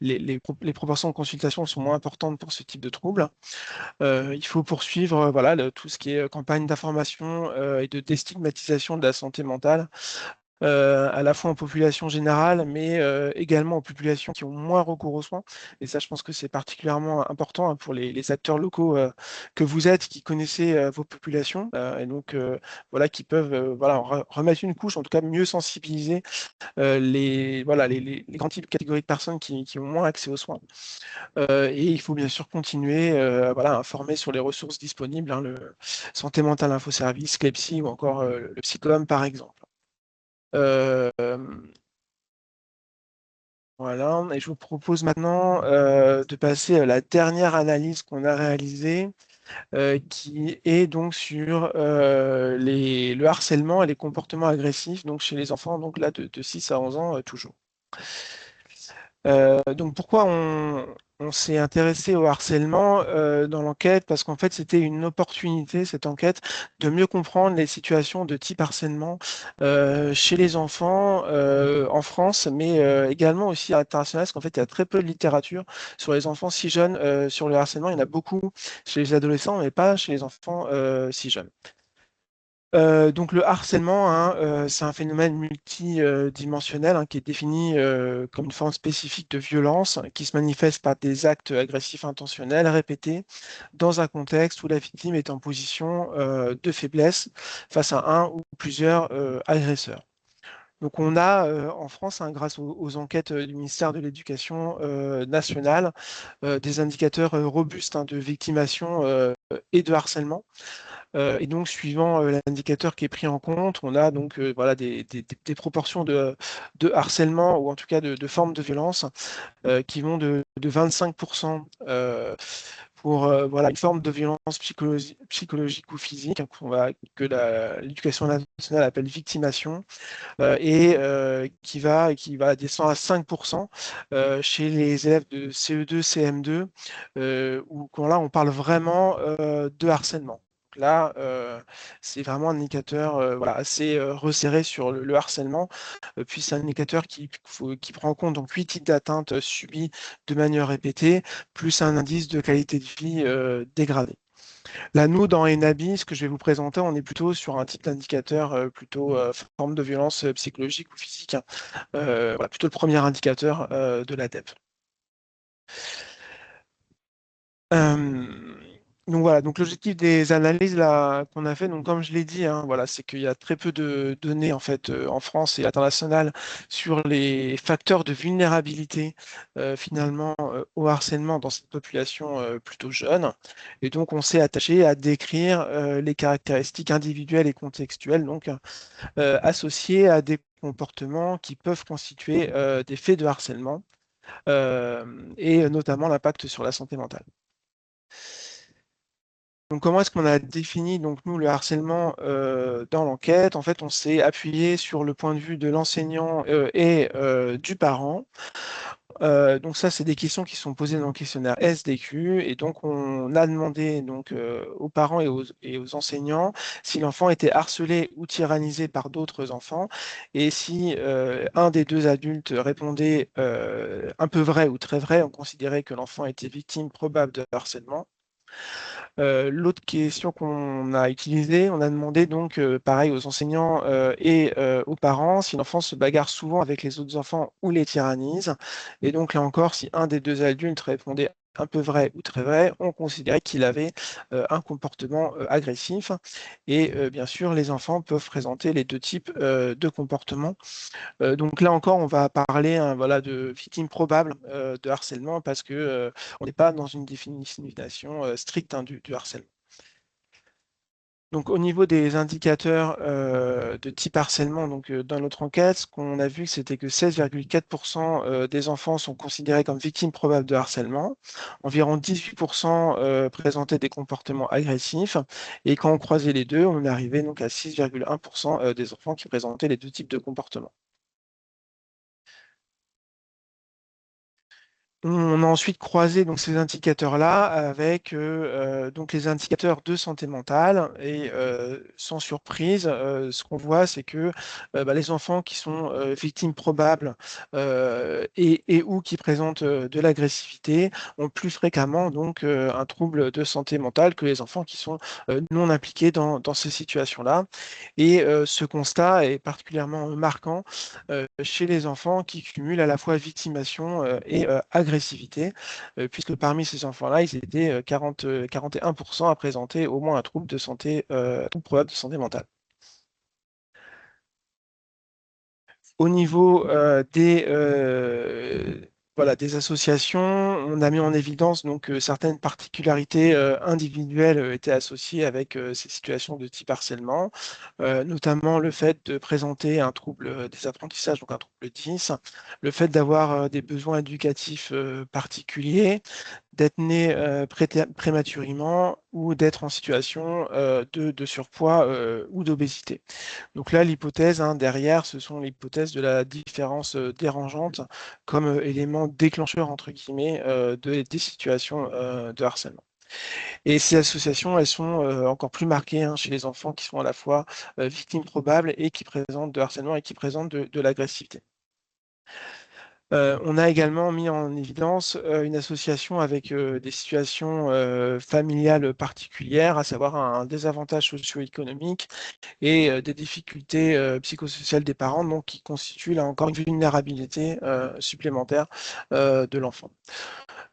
les proportions de consultation sont moins importantes pour ce type de troubles. Il faut poursuivre tout ce qui est campagne d'information et de déstigmatisation de la santé mentale, à la fois en population générale, mais également en populations qui ont moins recours aux soins. Et ça, je pense que c'est particulièrement important, hein, pour les acteurs locaux que vous êtes, qui connaissez vos populations, et donc qui peuvent remettre une couche, en tout cas mieux sensibiliser les grands types de catégories de personnes qui ont moins accès aux soins. Et il faut bien sûr continuer à informer sur les ressources disponibles, hein, le Santé mentale infoservice, Clepsy ou encore le Psychom par exemple. Voilà, et je vous propose maintenant de passer à la dernière analyse qu'on a réalisée, qui est donc sur le harcèlement et les comportements agressifs donc chez les enfants de 6 à 11 ans toujours. Donc pourquoi on s'est intéressé au harcèlement dans l'enquête? Parce qu'en fait, c'était une opportunité, cette enquête, de mieux comprendre les situations de type harcèlement chez les enfants en France, mais également aussi à l'international, parce qu'en fait, il y a très peu de littérature sur les enfants si jeunes sur le harcèlement. Il y en a beaucoup chez les adolescents, mais pas chez les enfants si jeunes. Donc le harcèlement, hein, c'est un phénomène multidimensionnel, hein, qui est défini comme une forme spécifique de violence qui se manifeste par des actes agressifs intentionnels répétés dans un contexte où la victime est en position de faiblesse face à un ou plusieurs agresseurs. Donc on a en France, hein, grâce aux enquêtes du ministère de l'Éducation nationale, des indicateurs robustes, hein, de victimation et de harcèlement. Et donc, suivant l'indicateur qui est pris en compte, on a donc des proportions de harcèlement, ou en tout cas de formes de violence, qui vont de 25% pour voilà, une forme de violence psychologique ou physique, hein, que l'éducation nationale appelle victimation, et qui va descendre à 5% chez les élèves de CE2, CM2, où là, on parle vraiment de harcèlement. Donc là, c'est vraiment un indicateur voilà, assez resserré sur le harcèlement. Puis c'est un indicateur qui prend en compte donc 8 types d'atteintes subies de manière répétée, plus un indice de qualité de vie dégradé. Là, nous, dans ENABI, ce que je vais vous présenter, on est plutôt sur un type d'indicateur plutôt forme de violence psychologique ou physique, hein. Voilà, plutôt le premier indicateur de l'ADEP. Donc voilà, donc l'objectif des analyses là qu'on a fait, donc comme je l'ai dit, hein, voilà, c'est qu'il y a très peu de données en fait en France et à l'international sur les facteurs de vulnérabilité finalement au harcèlement dans cette population plutôt jeune. Et donc on s'est attaché à décrire les caractéristiques individuelles et contextuelles donc associées à des comportements qui peuvent constituer des faits de harcèlement et notamment l'impact sur la santé mentale. Donc, comment est-ce qu'on a défini donc, nous, le harcèlement dans l'enquête? En fait, on s'est appuyé sur le point de vue de l'enseignant et du parent. Donc ça, c'est des questions qui sont posées dans le questionnaire SDQ. Et donc, on a demandé donc, aux parents et aux enseignants si l'enfant était harcelé ou tyrannisé par d'autres enfants. Et si un des deux adultes répondait un peu vrai ou très vrai, on considérait que l'enfant était victime probable de harcèlement. L'autre question qu'on a utilisée, on a demandé donc pareil aux enseignants et aux parents si l'enfant se bagarre souvent avec les autres enfants ou les tyrannise. Et donc là encore, si un des deux adultes répondait un peu vrai ou très vrai, on considérait qu'il avait un comportement agressif. Et bien sûr, les enfants peuvent présenter les deux types de comportements. Donc là encore, on va parler hein, voilà, de victimes probables de harcèlement parce que on n'est pas dans une définition stricte hein, du harcèlement. Donc, au niveau des indicateurs de type harcèlement, donc, dans notre enquête, ce qu'on a vu, c'était que 16,4% des enfants sont considérés comme victimes probables de harcèlement. Environ 18% présentaient des comportements agressifs. Et quand on croisait les deux, on arrivait donc à 6,1% des enfants qui présentaient les deux types de comportements. On a ensuite croisé donc, ces indicateurs-là avec donc les indicateurs de santé mentale et sans surprise, ce qu'on voit, c'est que bah, les enfants qui sont victimes probables et ou qui présentent de l'agressivité ont plus fréquemment donc un trouble de santé mentale que les enfants qui sont non impliqués dans ces situations-là. Et ce constat est particulièrement marquant chez les enfants qui cumulent à la fois victimation et agressivité, puisque parmi ces enfants-là, ils étaient 41% à présenter au moins un trouble de santé, trouble probable de santé mentale. Au niveau voilà, des associations, on a mis en évidence donc, certaines particularités individuelles étaient associées avec ces situations de type harcèlement, notamment le fait de présenter un trouble des apprentissages, donc un trouble 10, le fait d'avoir des besoins éducatifs particuliers, d'être né prématurément ou d'être en situation de surpoids ou d'obésité. Donc là, l'hypothèse hein, derrière, ce sont l'hypothèse de la différence dérangeante comme élément déclencheur, entre guillemets, des situations de harcèlement. Et ces associations, elles sont encore plus marquées hein, chez les enfants qui sont à la fois victimes probables et qui présentent de harcèlement et qui présentent de l'agressivité. On a également mis en évidence une association avec des situations familiales particulières, à savoir un désavantage socio-économique et des difficultés psychosociales des parents, donc qui constituent là encore une vulnérabilité supplémentaire de l'enfant.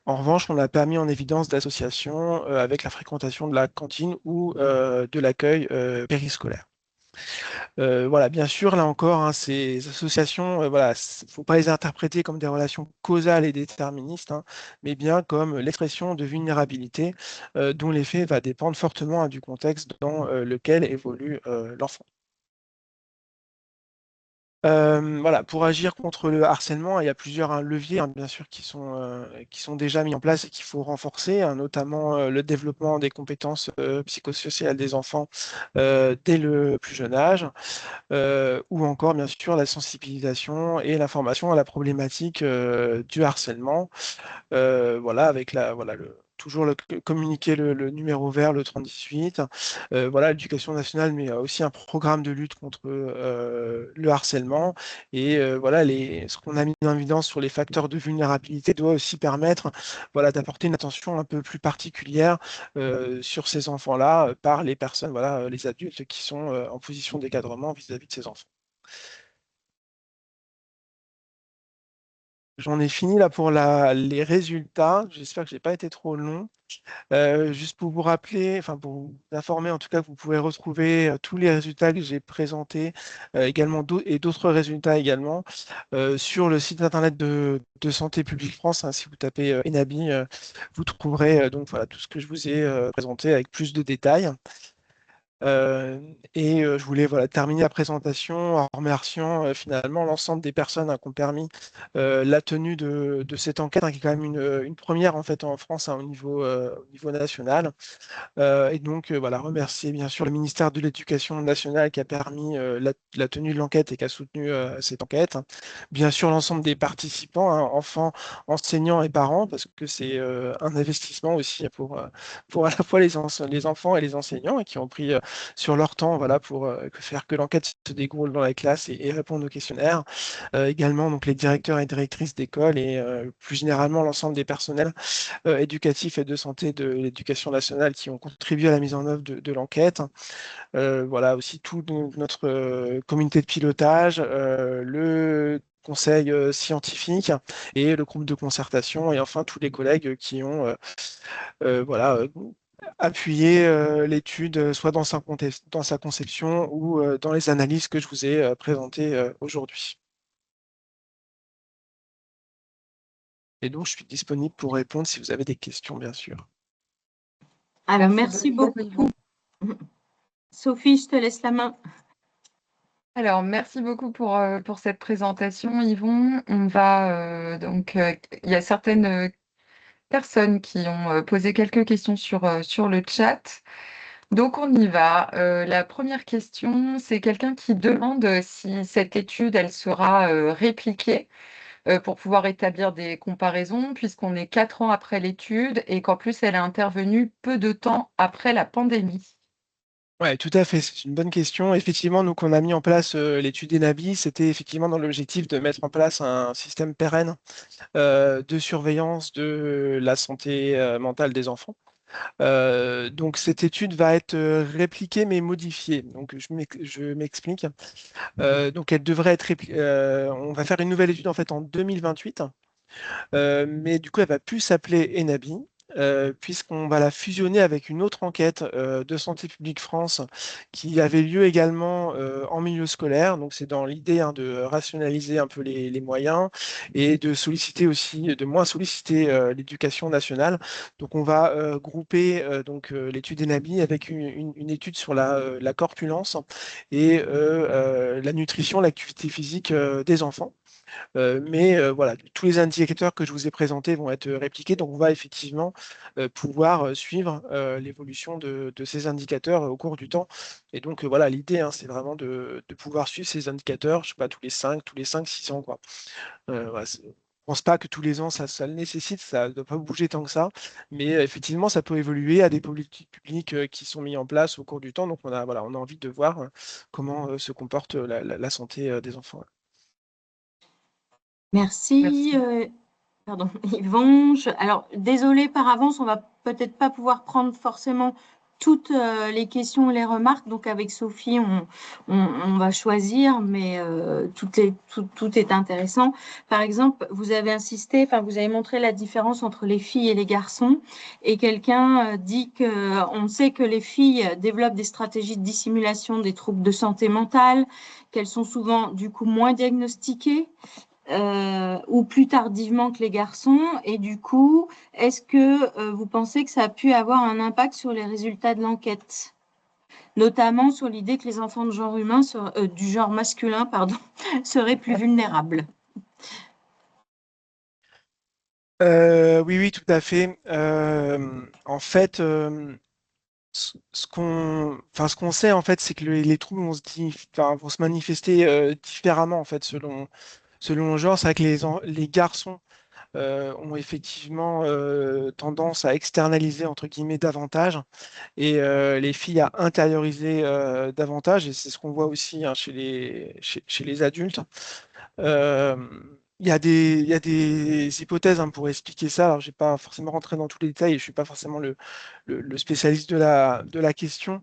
En revanche, on n'a pas mis en évidence d'association avec la fréquentation de la cantine ou de l'accueil périscolaire. Voilà, bien sûr, là encore, hein, ces associations, voilà, faut pas les interpréter comme des relations causales et déterministes, hein, mais bien comme l'expression de vulnérabilité dont l'effet va dépendre fortement hein, du contexte dans lequel évolue l'enfant. Voilà, pour agir contre le harcèlement, il y a plusieurs leviers, bien sûr, qui sont déjà mis en place et qu'il faut renforcer, notamment le développement des compétences psychosociales des enfants dès le plus jeune âge, ou encore, bien sûr, la sensibilisation et l'information à la problématique du harcèlement. Voilà, avec toujours communiquer le numéro vert, le 3018. Voilà, l'éducation nationale, mais aussi un programme de lutte contre le harcèlement. Et voilà, ce qu'on a mis en évidence sur les facteurs de vulnérabilité doit aussi permettre voilà, d'apporter une attention un peu plus particulière sur ces enfants-là par les personnes, voilà, les adultes qui sont en position d'encadrement vis-à-vis de ces enfants. J'en ai fini là pour les résultats. J'espère que je n'ai pas été trop long. Juste pour vous rappeler, enfin pour vous informer en tout cas que vous pouvez retrouver tous les résultats que j'ai présentés également et d'autres résultats également sur le site internet de Santé publique France. Si vous tapez ENABI, vous trouverez donc voilà tout ce que je vous ai présenté avec plus de détails. Je voulais voilà, terminer la présentation en remerciant finalement l'ensemble des personnes qui ont permis la tenue de cette enquête, qui est quand même une première en fait en France au niveau national. Et donc voilà, remercier bien sûr le ministère de l'Éducation nationale qui a permis la tenue de l'enquête et qui a soutenu cette enquête. Bien sûr l'ensemble des participants, enfants, enseignants et parents, parce que c'est un investissement aussi pour à la fois les enfants et les enseignants qui ont pris sur leur temps voilà, pour faire que l'enquête se déroule dans la classe et répondre aux questionnaires. Également donc, les directeurs et directrices d'école et plus généralement l'ensemble des personnels éducatifs et de santé de l'éducation nationale qui ont contribué à la mise en œuvre de l'enquête. Voilà aussi toute notre communauté de pilotage, le conseil scientifique et le groupe de concertation et enfin tous les collègues qui ont voilà, appuyé l'étude soit dans sa conception ou dans les analyses que je vous ai présentées aujourd'hui. Et donc, je suis disponible pour répondre si vous avez des questions, bien sûr. Alors, merci beaucoup. Sophie, je te laisse la main. Alors, merci beaucoup pour cette présentation, Yvon. On va donc, il y a certaines personnes qui ont posé quelques questions sur le chat. Donc, on y va. La première question, c'est quelqu'un qui demande si cette étude, elle sera répliquée pour pouvoir établir des comparaisons, puisqu'on est 4 ans après l'étude et qu'en plus, elle est intervenue peu de temps après la pandémie. Oui, tout à fait, c'est une bonne question. Effectivement, nous, qu'on a mis en place l'étude ENABI, c'était effectivement dans l'objectif de mettre en place un système pérenne de surveillance de la santé mentale des enfants. Donc, cette étude va être répliquée mais modifiée. Donc, je m'explique. Donc, elle devrait être on va faire une nouvelle étude en fait en 2028. Mais du coup, elle va plus s'appeler ENABI, puisqu'on va la fusionner avec une autre enquête de Santé publique France qui avait lieu également en milieu scolaire. Donc, c'est dans l'idée de rationaliser un peu les moyens et de solliciter aussi, de moins solliciter l'éducation nationale. Donc, on va grouper l'étude ENABI avec une étude sur la corpulence et la nutrition, l'activité physique des enfants. Mais voilà, tous les indicateurs que je vous ai présentés vont être répliqués, donc on va effectivement pouvoir suivre l'évolution de ces indicateurs au cours du temps. Et donc voilà, l'idée, c'est vraiment de pouvoir suivre ces indicateurs, je sais pas, tous les 6 ans, quoi. Voilà, je ne pense pas que tous les ans ça le nécessite, ça ne doit pas bouger tant que ça, mais effectivement ça peut évoluer à des politiques publiques qui sont mises en place au cours du temps. Donc on a envie de voir comment se comporte la santé des enfants. Merci. Pardon, Yvon. Alors, désolée par avance, on va peut-être pas pouvoir prendre forcément toutes les questions et les remarques. Donc, avec Sophie, on va choisir, mais tout est intéressant. Par exemple, vous avez insisté, vous avez montré la différence entre les filles et les garçons. Et quelqu'un dit qu'on sait que les filles développent des stratégies de dissimulation des troubles de santé mentale, qu'elles sont souvent, du coup, moins diagnostiquées. Ou plus tardivement que les garçons. Et du coup, est-ce que vous pensez que ça a pu avoir un impact sur les résultats de l'enquête? notamment sur l'idée que les enfants de genre humain, du genre masculin, pardon, seraient plus vulnérables. Oui, oui, tout à fait. En fait, ce qu'on sait, en fait, c'est que les troubles vont se manifester différemment, en fait, selon le genre. C'est vrai que les garçons ont effectivement tendance à externaliser, entre guillemets, davantage, et les filles à intérioriser davantage, et c'est ce qu'on voit aussi hein, chez les adultes. Euh, il y a des hypothèses hein, pour expliquer ça. Alors, je n'ai pas forcément rentré dans tous les détails et je ne suis pas forcément le spécialiste de la question.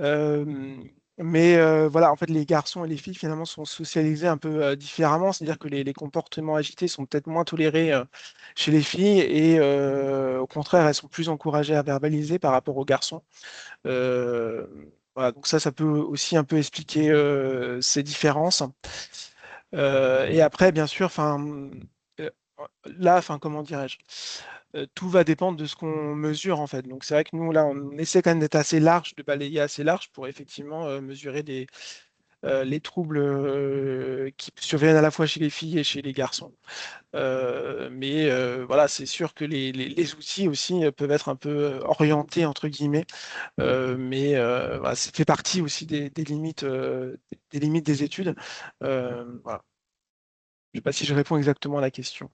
Euh, mais voilà, en fait, les garçons et les filles finalement sont socialisés un peu différemment. C'est-à-dire que les comportements agités sont peut-être moins tolérés chez les filles et au contraire, elles sont plus encouragées à verbaliser par rapport aux garçons. Euh, voilà, donc ça peut aussi un peu expliquer ces différences. Et après, bien sûr, euh, là, comment dirais-je, tout va dépendre de ce qu'on mesure en fait. Donc c'est vrai que nous, là, on essaie quand même d'être assez large, de balayer assez large pour effectivement mesurer les troubles qui surviennent à la fois chez les filles et chez les garçons. Mais voilà, c'est sûr que les outils aussi peuvent être un peu orientés, entre guillemets, mais voilà, ça fait partie aussi des limites, des limites des études. Voilà. Je ne sais pas si je réponds exactement à la question.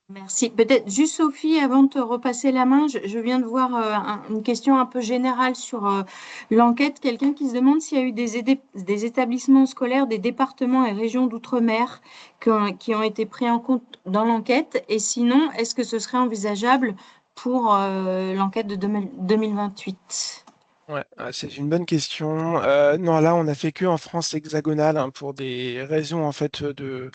Merci. Peut-être juste Sophie, avant de te repasser la main, je viens de voir une question un peu générale sur l'enquête. Quelqu'un qui se demande s'il y a eu des établissements scolaires, des départements et régions d'outre-mer qui ont été pris en compte dans l'enquête. Et sinon, est-ce que ce serait envisageable pour l'enquête de 2028? Ouais, c'est une bonne question. Non, là, on a fait que en France hexagonale hein, pour des raisons en fait de.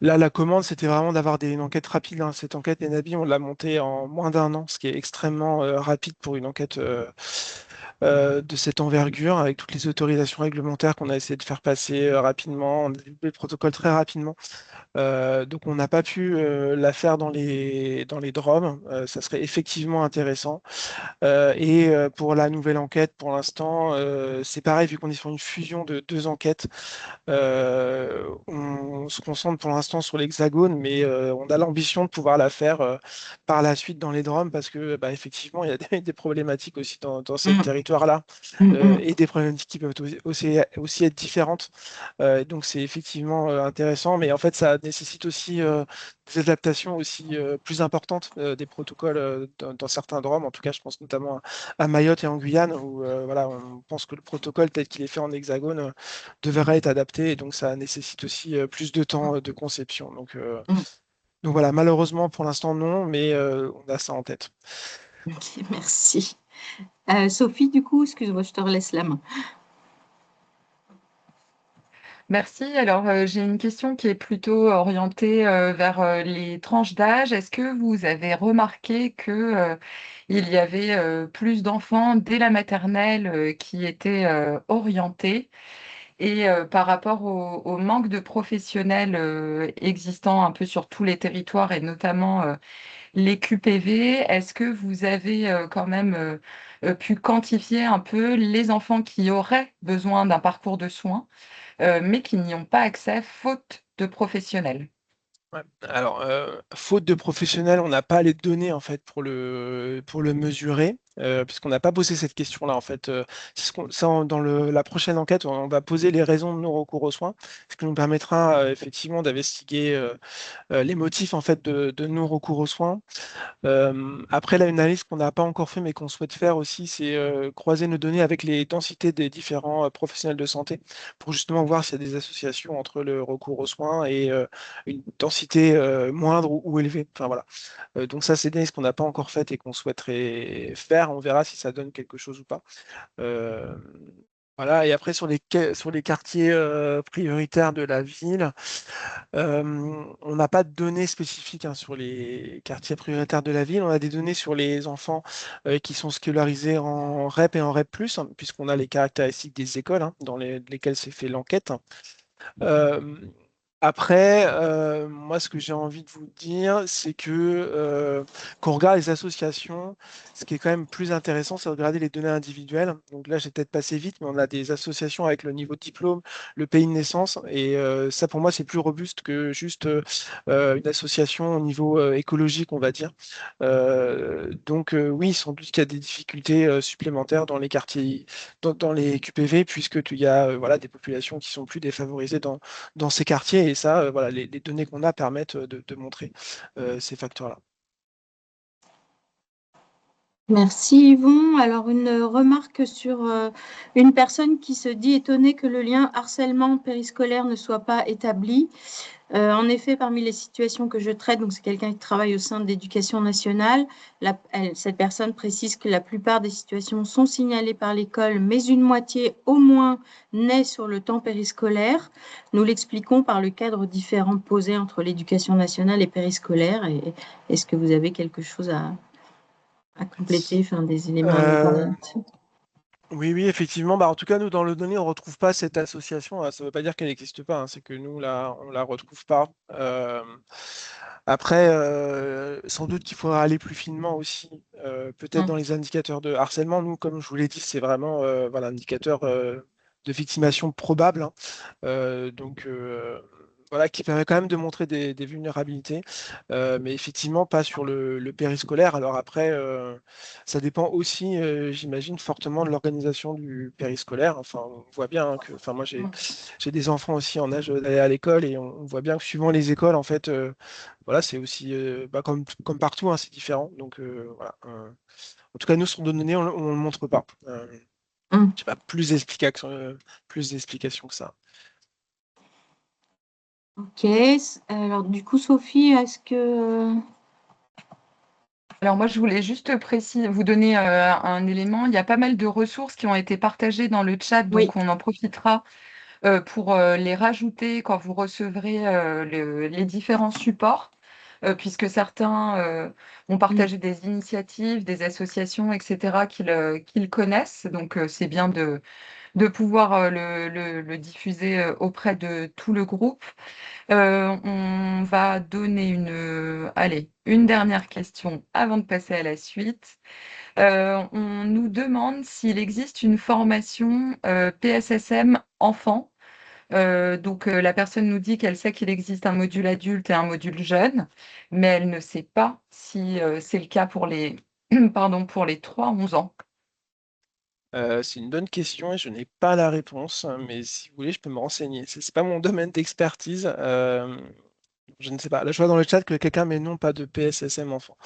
Là, la commande, c'était vraiment d'avoir une enquête rapide. Hein. Cette enquête Enabi, on l'a montée en moins d'un an, ce qui est extrêmement rapide pour une enquête de cette envergure, avec toutes les autorisations réglementaires qu'on a essayé de faire passer rapidement. On a développé le protocole très rapidement. Donc, on n'a pas pu la faire dans les DROM. Ça serait effectivement intéressant. Et pour la nouvelle enquête, pour l'instant, c'est pareil, vu qu'on est sur une fusion de deux enquêtes, on se concentre pour l'instant sur l'Hexagone, mais on a l'ambition de pouvoir la faire par la suite dans les DROM, parce que bah, effectivement, il y a des problématiques aussi dans ce territoire-là, et des problématiques qui peuvent aussi être différentes. Donc c'est effectivement intéressant, mais en fait, ça nécessite aussi des adaptations aussi plus importantes des protocoles dans certains DROM. En tout cas, je pense notamment à Mayotte et en Guyane, où voilà, on pense que le protocole tel qu'il est fait en hexagone devrait être adapté, et donc ça nécessite aussi plus de temps de conception. Donc voilà, malheureusement pour l'instant non, mais on a ça en tête. Ok, merci. Sophie, du coup, excuse-moi, je te relaisse la main. Merci. Alors, j'ai une question qui est plutôt orientée vers les tranches d'âge. Est-ce que vous avez remarqué que il y avait plus d'enfants dès la maternelle qui étaient orientés et par rapport au manque de professionnels existants un peu sur tous les territoires et notamment les QPV, est-ce que vous avez quand même pu quantifier un peu les enfants qui auraient besoin d'un parcours de soins? Mais qui n'y ont pas accès faute de professionnels. Ouais. Alors, faute de professionnels, on n'a pas les données en fait pour le mesurer, puisqu'on n'a pas posé cette question-là en fait. Dans la prochaine enquête, on va poser les raisons de non-recours aux soins, ce qui nous permettra effectivement d'investiguer les motifs en fait de non-recours aux soins. Après, là, une analyse qu'on n'a pas encore fait, mais qu'on souhaite faire aussi, c'est croiser nos données avec les densités des différents professionnels de santé pour justement voir s'il y a des associations entre le recours aux soins et une densité moindre ou élevée. Enfin, voilà. Donc ça, c'est des analyses qu'on n'a pas encore faites et qu'on souhaiterait faire. On verra si ça donne quelque chose ou pas. Euh, Voilà, et après sur les quartiers prioritaires de la ville, on n'a pas de données spécifiques hein, sur les quartiers prioritaires de la ville. On a des données sur les enfants qui sont scolarisés en REP et en REP+, hein, puisqu'on a les caractéristiques des écoles hein, lesquelles s'est fait l'enquête. Euh, Après, moi, ce que j'ai envie de vous dire, c'est que quand on regarde les associations, ce qui est quand même plus intéressant, c'est de regarder les données individuelles. Donc là, j'ai peut-être passé vite, mais on a des associations avec le niveau de diplôme, le pays de naissance, et ça, pour moi, c'est plus robuste que juste une association au niveau écologique, on va dire. Donc oui, sans doute qu'il y a des difficultés supplémentaires dans les quartiers, dans les QPV, puisque il y a voilà, des populations qui sont plus défavorisées dans ces quartiers. Et ça, voilà, les données qu'on a permettent de montrer ces facteurs-là. Merci Yvon. Alors une remarque sur une personne qui se dit étonnée que le lien harcèlement périscolaire ne soit pas établi. En effet, parmi les situations que je traite, donc c'est quelqu'un qui travaille au sein de l'Éducation nationale, cette personne précise que la plupart des situations sont signalées par l'école, mais une moitié au moins naît sur le temps périscolaire. Nous l'expliquons par le cadre différent posé entre l'Éducation nationale et périscolaire. Et est-ce que vous avez quelque chose à compléter, enfin des éléments à nous donner là-dessus? Oui, oui, effectivement. Bah, en tout cas, nous, dans le données, on ne retrouve pas cette association. Ça ne veut pas dire qu'elle n'existe pas, hein, c'est que nous, là, on ne la retrouve pas. Après, sans doute qu'il faudra aller plus finement aussi, peut-être dans les indicateurs de harcèlement. Nous, comme je vous l'ai dit, c'est vraiment voilà, un indicateur de victimation probable, hein. Donc, voilà, qui permet quand même de montrer des vulnérabilités, mais effectivement pas sur le périscolaire. Alors après, ça dépend aussi, j'imagine, fortement de l'organisation du périscolaire. Enfin, on voit bien hein, que, enfin, moi j'ai des enfants aussi en âge d'aller à l'école et on voit bien que suivant les écoles, en fait, voilà, c'est aussi bah, comme partout, hein, c'est différent. Donc voilà. En tout cas, nous, sur nos données, on ne le montre pas. Je sais pas, plus d'explications que ça. Ok, alors du coup, Sophie, est-ce que... Alors moi, je voulais juste vous donner un élément. Il y a pas mal de ressources qui ont été partagées dans le chat, Oui, donc on en profitera pour les rajouter quand vous recevrez les différents supports, puisque certains ont partagé des initiatives, des associations, etc., qu'ils connaissent. Donc c'est bien de pouvoir le diffuser auprès de tout le groupe. On va donner une dernière question avant de passer à la suite. On nous demande s'il existe une formation PSSM enfant. Donc la personne nous dit qu'elle sait qu'il existe un module adulte et un module jeune, mais elle ne sait pas si c'est le cas pour les, pardon, pour les 3-11 ans. C'est une bonne question et je n'ai pas la réponse, hein, mais si vous voulez, je peux me renseigner. C'est pas mon domaine d'expertise. Je ne sais pas. Là, je vois dans le chat que quelqu'un met non, pas de PSSM enfant.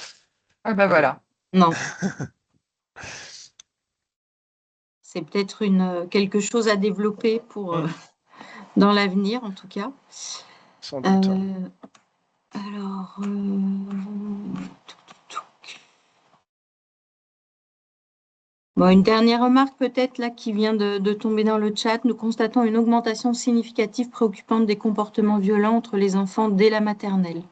Ah bah voilà. non. C'est peut-être quelque chose à développer pour dans l'avenir, en tout cas. Sans doute. Alors, bon, une dernière remarque peut-être là qui vient de tomber dans le chat. Nous constatons une augmentation significative préoccupante des comportements violents entre les enfants dès la maternelle.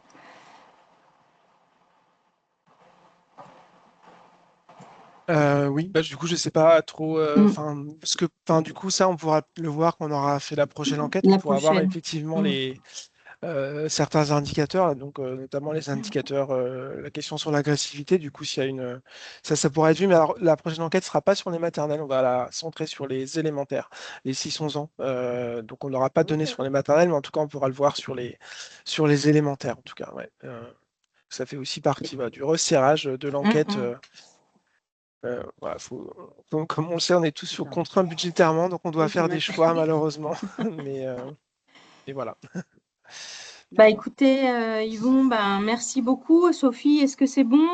Oui, bah, du coup, je sais pas trop. Parce que, du coup, ça, on pourra le voir quand on aura fait la prochaine enquête. On La pourra voir prochaine. effectivement certains indicateurs, donc notamment les indicateurs, la question sur l'agressivité. Du coup, s'il y a ça pourra être vu. Mais alors, la prochaine enquête sera pas sur les maternelles. On va la centrer sur les élémentaires, les 6-11 ans. Donc, on n'aura pas de données sur les maternelles, mais en tout cas, on pourra le voir sur les élémentaires. En tout cas, ouais. Ça fait aussi partie du resserrage de l'enquête. Voilà, comme on le sait, on est tous contraints budgétairement, donc on doit faire des choix malheureusement. Et voilà. Bah écoutez, Yvon, merci beaucoup. Sophie, est-ce que c'est bon?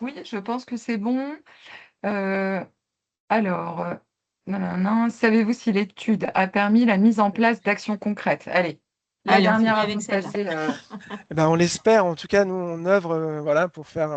Oui, je pense que c'est bon. Alors, savez-vous si l'étude a permis la mise en place d'actions concrètes? Allez, la Allez, on dernière finit avant avec de celle-là. passer. On l'espère. En tout cas, nous on œuvre voilà pour faire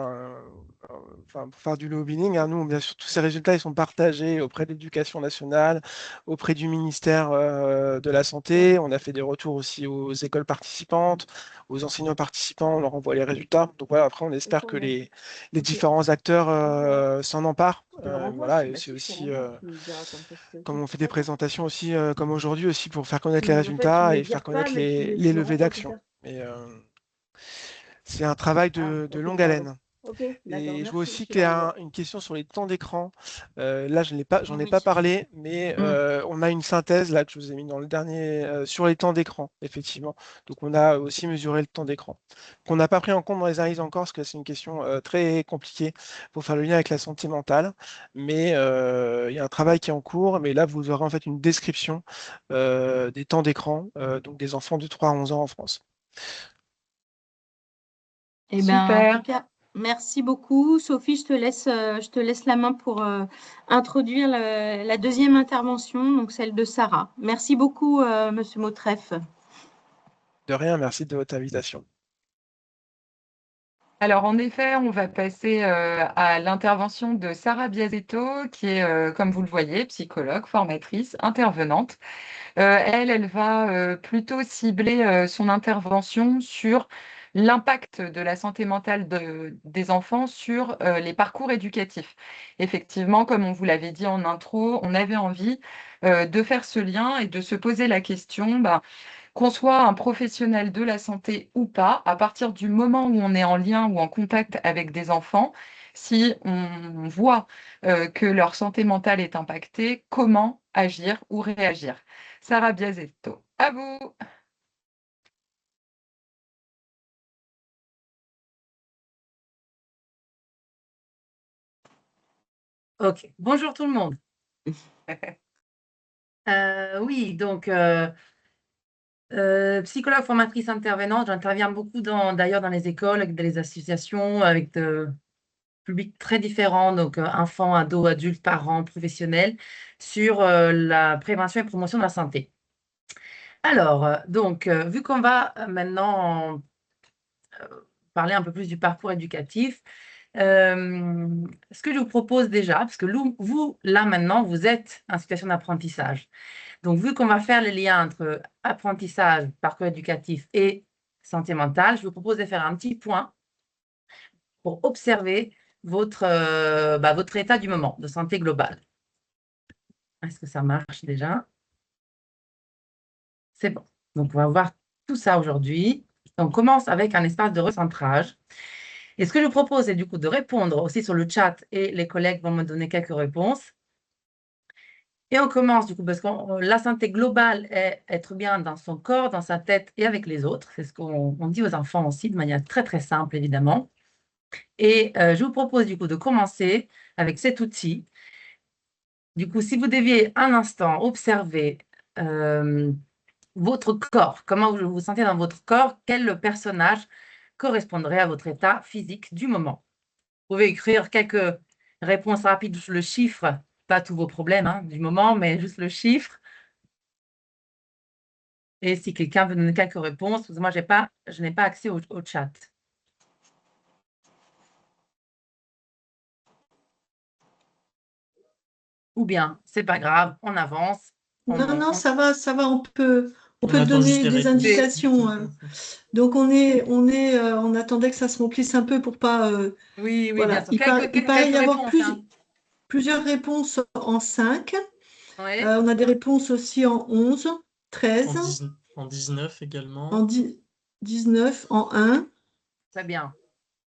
pour faire du lobbying, hein. Nous, bien sûr, tous ces résultats, ils sont partagés auprès de l'Éducation nationale, auprès du ministère de la Santé. On a fait des retours aussi aux écoles participantes, aux enseignants participants, on leur envoie les résultats. Donc voilà, après, on espère que les différents acteurs s'en emparent. Voilà, et c'est aussi, comme on fait des présentations aussi, comme aujourd'hui aussi, pour faire connaître les résultats et faire connaître les levées d'action. Mais c'est un travail de longue haleine. Et je vois aussi qu'il y a une question sur les temps d'écran. Là, j'en ai pas parlé, mais on a une synthèse là que je vous ai mis dans le dernier sur les temps d'écran, effectivement. Donc, on a aussi mesuré le temps d'écran, qu'on n'a pas pris en compte dans les analyses encore, parce que c'est une question très compliquée pour faire le lien avec la santé mentale. Mais il y a un travail qui est en cours. Mais là, vous aurez en fait une description des temps d'écran, donc des enfants de 3 à 11 ans en France. Eh ben, en Super. tout cas, merci beaucoup. Sophie, je te laisse la main pour introduire la deuxième intervention, donc celle de Sarah. Merci beaucoup, Monsieur Motreff. De rien, merci de votre invitation. Alors, en effet, on va passer à l'intervention de Sarah Biasetto, qui est, comme vous le voyez, psychologue, formatrice, intervenante. Elle va plutôt cibler son intervention sur l'impact de la santé mentale des enfants sur les parcours éducatifs. Effectivement, comme on vous l'avait dit en intro, on avait envie de faire ce lien et de se poser la question, qu'on soit un professionnel de la santé ou pas, à partir du moment où on est en lien ou en contact avec des enfants, si on voit que leur santé mentale est impactée, comment agir ou réagir. Sarah Biasetto, à vous. Ok, bonjour tout le monde. Oui, donc psychologue, formatrice, intervenante, j'interviens beaucoup d'ailleurs dans les écoles, avec des associations, avec de publics très différents, donc enfants, ados, adultes, parents, professionnels, sur la prévention et promotion de la santé. Alors, vu qu'on va maintenant parler un peu plus du parcours éducatif, ce que je vous propose déjà, parce que vous, là maintenant, vous êtes en situation d'apprentissage. Donc, vu qu'on va faire les liens entre apprentissage, parcours éducatif et santé mentale, je vous propose de faire un petit point pour observer votre état du moment de santé globale. Est-ce que ça marche déjà? C'est bon. Donc, on va voir tout ça aujourd'hui. On commence avec un espace de recentrage. Et ce que je vous propose, c'est du coup de répondre aussi sur le chat et les collègues vont me donner quelques réponses. Et on commence du coup, parce que la santé globale est être bien dans son corps, dans sa tête et avec les autres. C'est ce qu'on dit aux enfants aussi, de manière très très simple évidemment. Et je vous propose du coup de commencer avec cet outil. Du coup, si vous deviez un instant observer votre corps, comment vous vous sentez dans votre corps, quel personnage correspondrait à votre état physique du moment. Vous pouvez écrire quelques réponses rapides, juste le chiffre, pas tous vos problèmes hein, du moment, mais juste le chiffre. Et si quelqu'un veut donner quelques réponses, parce que moi, je n'ai pas accès au chat. Ou bien, c'est pas grave, on avance. Non, ça va, on peut On te attend juste donner les des réponses. indications. Donc, on attendait que ça se remplisse un peu pour pas. Oui, voilà. bien sûr. Il paraît y avoir réponses, hein. plusieurs réponses en 5. Ouais. On a des réponses aussi en 11, 13, En 19 également. en 19, en 1, Très bien.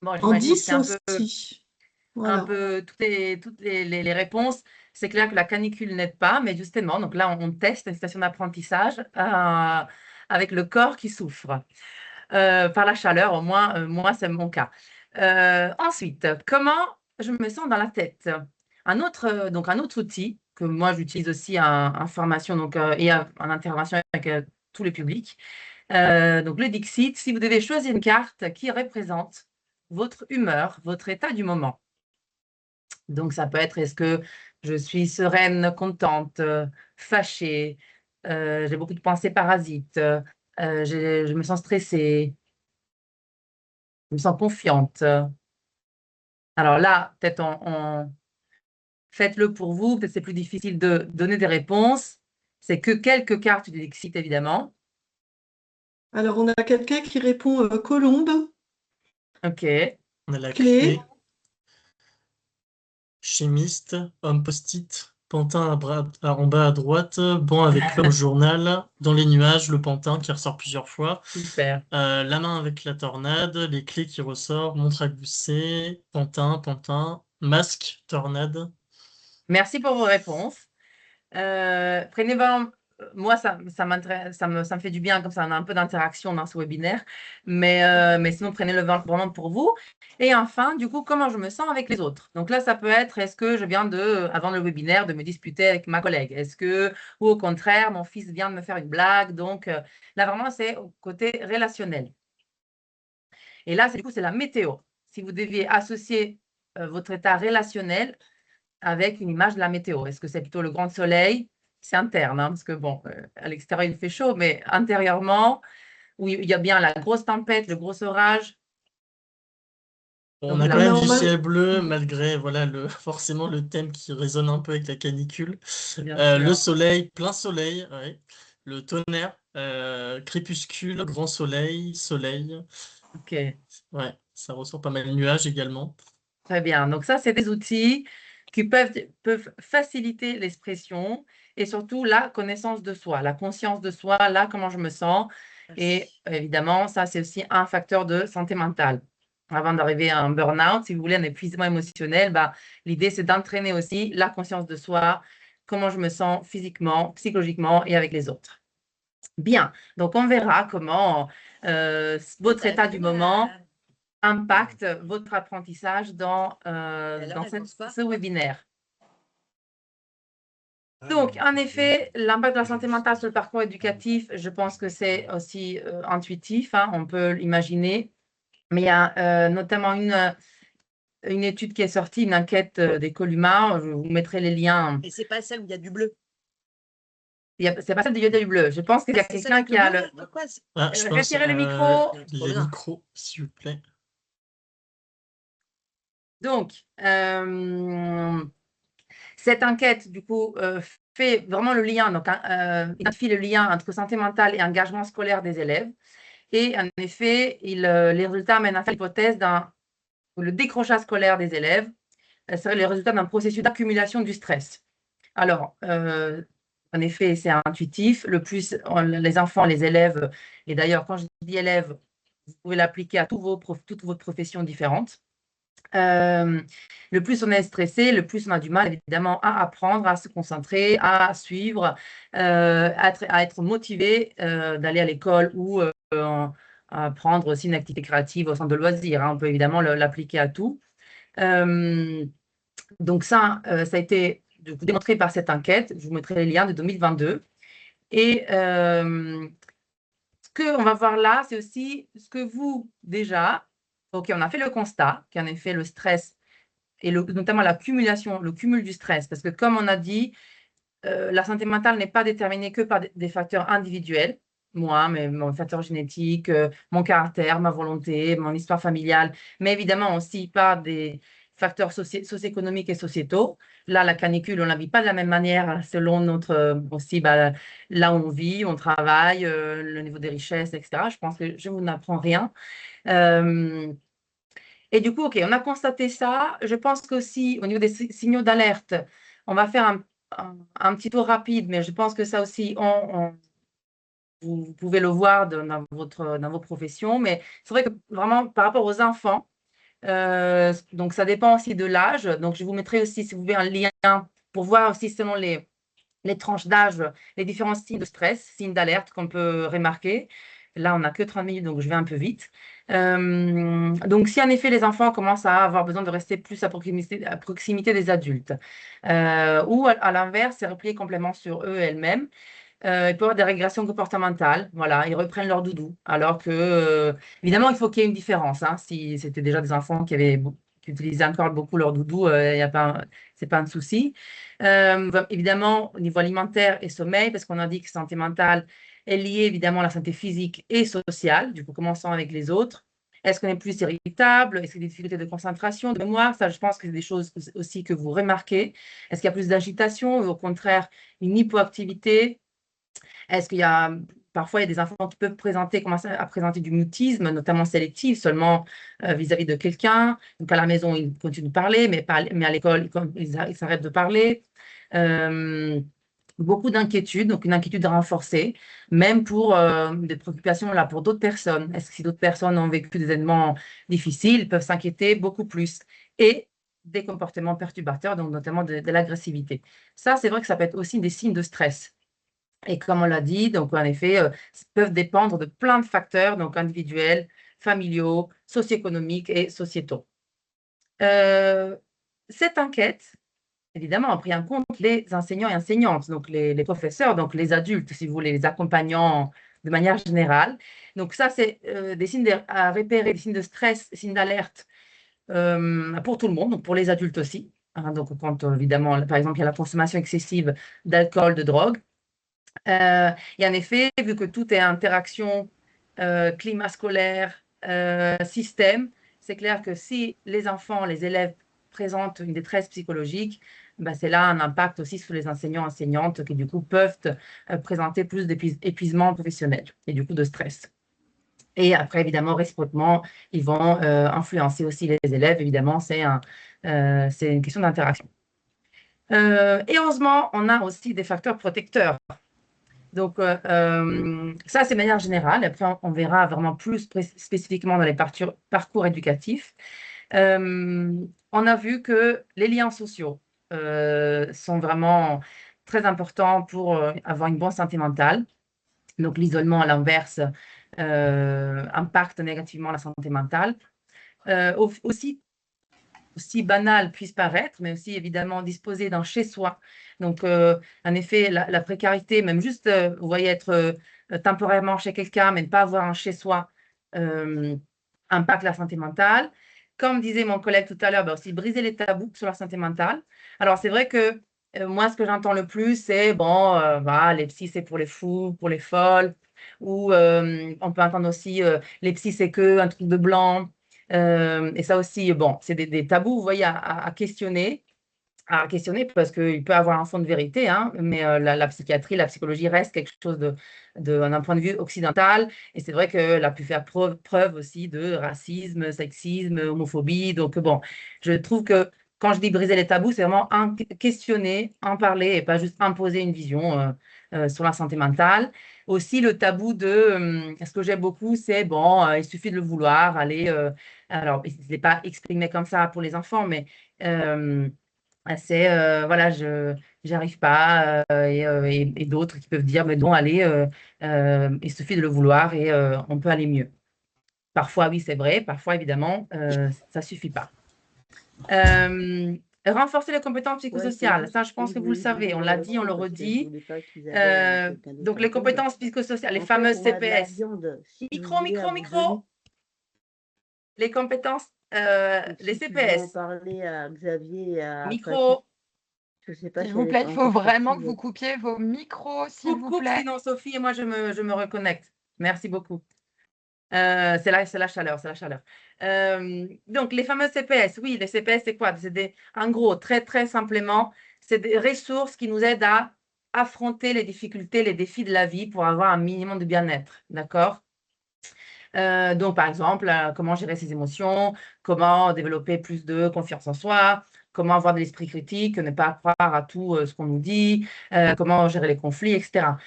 Bon, en j'imagine que 10 c'est un peu, aussi. un Voilà. peu toutes les réponses. C'est clair que la canicule n'aide pas, mais justement, donc là, on teste une station d'apprentissage avec le corps qui souffre par la chaleur, au moins, moi, c'est mon cas. Ensuite, comment je me sens dans la tête? Un autre outil que moi, j'utilise aussi en formation et en intervention avec tous les publics. Donc, le Dixit, si vous devez choisir une carte qui représente votre humeur, votre état du moment. Donc, ça peut être, est-ce que je suis sereine, contente, fâchée, j'ai beaucoup de pensées parasites, je me sens stressée, je me sens confiante, Alors là, peut-être faites-le pour vous, peut-être c'est plus difficile de donner des réponses. C'est que quelques cartes du Dixit, évidemment. Alors, on a quelqu'un qui répond colombe, OK. On a la clé. clé. Chimiste, homme post-it, pantin en bas à droite, banc avec le journal, dans les nuages, le pantin qui ressort plusieurs fois, Super. la main avec la tornade, les clés qui ressortent, montre à gousset, pantin, masque, tornade. Merci pour vos réponses. Prenez vraiment, moi, ça me fait du bien, comme ça on a un peu d'interaction dans ce webinaire, mais sinon prenez-le vraiment pour vous. Et enfin, du coup, comment je me sens avec les autres? Donc là, ça peut être, est-ce que je viens avant le webinaire, de me disputer avec ma collègue? Ou au contraire, mon fils vient de me faire une blague? Donc là, vraiment, c'est au côté relationnel. Et là, du coup, c'est la météo. Si vous deviez associer votre état relationnel avec une image de la météo, est-ce que c'est plutôt le grand soleil? C'est interne, hein, parce que bon, à l'extérieur, il fait chaud, mais intérieurement, oui, il y a bien la grosse tempête, le gros orage. On Donc a là, quand même du Normal- ciel bleu, malgré voilà, forcément le thème qui résonne un peu avec la canicule. bien Le sûr. soleil, plein soleil, ouais. Le tonnerre, crépuscule, grand soleil, soleil. OK, Ouais, ça ressort pas mal de nuages également. très bien. Donc ça, c'est des outils qui peuvent faciliter l'expression et surtout la connaissance de soi, la conscience de soi, là, comment je me sens. Et évidemment, ça, c'est aussi un facteur de santé mentale. Avant d'arriver à un burn-out, si vous voulez, un épuisement émotionnel, l'idée, c'est d'entraîner aussi la conscience de soi, comment je me sens physiquement, psychologiquement et avec les autres. Bien, donc on verra comment votre état du moment impacte votre apprentissage dans ce webinaire. Donc, en effet, l'impact de la santé mentale sur le parcours éducatif, je pense que c'est aussi intuitif, hein, on peut l'imaginer. Mais il y a notamment une étude qui est sortie, une enquête des Columa. Je vous mettrai les liens. Et c'est pas celle où il y a du bleu. C'est pas celle de Yoda du bleu. Je pense qu'il y a quelqu'un qui a le. Ah, je pense, Retirez le micro. les micros, s'il vous plaît. Donc, cette enquête, du coup, fait vraiment le lien, donc identifie le lien entre santé mentale et engagement scolaire des élèves. Et en effet, les résultats amènent à faire l'hypothèse le décrochage scolaire des élèves serait le résultat d'un processus d'accumulation du stress. Alors, en effet, c'est intuitif. Le plus les enfants, les élèves, et d'ailleurs, quand je dis élèves, vous pouvez l'appliquer à toutes vos professions différentes. Le plus on est stressé, le plus on a du mal évidemment à apprendre, à se concentrer, à suivre, à être motivé d'aller à l'école ou à prendre aussi une activité créative au centre de loisirs, hein. On peut évidemment l'appliquer à tout. Donc ça a été démontré par cette enquête. Je vous mettrai les liens de 2022. Et ce qu'on va voir là, c'est aussi ce que vous, déjà, OK, on a fait le constat qu'en effet, le stress et notamment l'accumulation, le cumul du stress, parce que comme on a dit, la santé mentale n'est pas déterminée que par des facteurs individuels, moi, mon facteur génétique, mon caractère, ma volonté, mon histoire familiale, mais évidemment aussi par des facteurs socio-économiques et sociétaux. Là, la canicule, on ne la vit pas de la même manière selon aussi là où on vit, on travaille, le niveau des richesses, etc. Je pense que je ne vous apprends rien. Et du coup, OK, on a constaté ça. Je pense qu'aussi, au niveau des signaux d'alerte, on va faire un petit tour rapide, mais je pense que ça aussi, vous pouvez le voir dans vos professions. Mais c'est vrai que vraiment, par rapport aux enfants, donc ça dépend aussi de l'âge. Donc, je vous mettrai aussi, si vous voulez, un lien pour voir aussi selon les tranches d'âge, les différents signes de stress, signes d'alerte qu'on peut remarquer. Là, on n'a que 30 minutes, donc je vais un peu vite. Donc, si en effet les enfants commencent à avoir besoin de rester plus à proximité des adultes, ou à l'inverse, c'est replié complètement sur eux et elles-mêmes, il peut y avoir des régressions comportementales. Voilà, ils reprennent leur doudou. Alors que, évidemment, il faut qu'il y ait une différence, hein. Si c'était déjà des enfants qui utilisaient encore beaucoup leur doudou, c'est pas un souci. Évidemment, au niveau alimentaire et sommeil, parce qu'on a dit que santé mentale est liée évidemment à la santé physique et sociale. Du coup, commençons avec les autres. Est-ce qu'on est plus irritable? Est-ce qu'il y a des difficultés de concentration, de mémoire? Ça, je pense que c'est des choses aussi que vous remarquez. Est-ce qu'il y a plus d'agitation ou au contraire une hypoactivité? Est-ce qu'il y a parfois il y a des enfants qui peuvent commencer à présenter du mutisme, notamment sélectif, seulement vis-à-vis de quelqu'un. Donc à la maison, ils continuent de parler, mais à l'école, ils s'arrêtent de parler. Beaucoup d'inquiétudes, donc une inquiétude renforcée, même pour des préoccupations là pour d'autres personnes. Est-ce que si d'autres personnes ont vécu des événements difficiles, ils peuvent s'inquiéter beaucoup plus. Et des comportements perturbateurs, donc notamment de l'agressivité. Ça, c'est vrai que ça peut être aussi des signes de stress. Et comme on l'a dit, donc en effet, peuvent dépendre de plein de facteurs, donc individuels, familiaux, socio-économiques et sociétaux. Cette enquête, évidemment, a pris en compte les enseignants et enseignantes, donc les professeurs, donc les adultes, si vous voulez, les accompagnants de manière générale. Donc ça, c'est des signes à repérer, des signes de stress, signes d'alerte pour tout le monde, donc pour les adultes aussi. Hein, donc quand, évidemment, par exemple, il y a la consommation excessive d'alcool, de drogue. Et en effet, vu que tout est interaction, climat scolaire, système, c'est clair que si les enfants, les élèves présentent une détresse psychologique, ben c'est là un impact aussi sur les enseignants, enseignantes qui du coup peuvent présenter plus d'épuisement professionnel et du coup de stress. Et après, évidemment, réciproquement, ils vont influencer aussi les élèves. Évidemment, c'est une question d'interaction. Et heureusement, on a aussi des facteurs protecteurs. Donc, ça, c'est de manière générale. Après, on verra vraiment plus spécifiquement dans les parcours éducatifs. On a vu que les liens sociaux sont vraiment très importants pour avoir une bonne santé mentale. Donc, l'isolement, à l'inverse, impacte négativement la santé mentale. Aussi banal puisse paraître, mais aussi évidemment disposer d'un chez-soi. Donc, en effet, la précarité, même juste, vous voyez, être temporairement chez quelqu'un, mais ne pas avoir un chez-soi, impacte la santé mentale. Comme disait mon collègue tout à l'heure, ben aussi briser les tabous sur la santé mentale. Alors, c'est vrai que moi, ce que j'entends le plus, c'est, bon, voilà, les psys, c'est pour les fous, pour les folles, ou on peut entendre aussi, les psys, c'est que un truc de blanc. Et ça aussi, bon, c'est des tabous, vous voyez, à questionner parce qu'il peut avoir un fond de vérité, hein, mais la psychiatrie, la psychologie reste quelque chose d'un point de vue occidental. Et c'est vrai qu'elle a pu faire preuve aussi de racisme, sexisme, homophobie. Donc, bon, je trouve que quand je dis briser les tabous, c'est vraiment questionner, en parler et pas juste imposer une vision sur la santé mentale. Aussi, le tabou ce que j'aime beaucoup, c'est, bon, il suffit de le vouloir, aller… alors, ce n'est pas exprimé comme ça pour les enfants, mais… c'est voilà, j'arrive pas et d'autres qui peuvent dire mais non, allez, il suffit de le vouloir et on peut aller mieux. Parfois oui, c'est vrai, parfois évidemment ça suffit pas. Renforcer les compétences psychosociales, ça je pense que vous le savez, on l'a dit, on le redit. Donc les compétences psychosociales, les fameuses CPS. Micro. Les compétences, les CPS. Micro. S'il vous plaît, il faut vraiment que vous coupiez vos micros, s'il vous plaît. Sinon, Sophie et moi, je me reconnecte. Merci beaucoup. C'est la chaleur, c'est la chaleur. Donc, les fameux CPS, oui, les CPS, c'est quoi? En gros, très, très simplement, c'est des ressources qui nous aident à affronter les difficultés, les défis de la vie pour avoir un minimum de bien-être, d'accord? Donc, par exemple, comment gérer ses émotions, comment développer plus de confiance en soi, comment avoir de l'esprit critique, ne pas croire à tout ce qu'on nous dit, comment gérer les conflits, etc.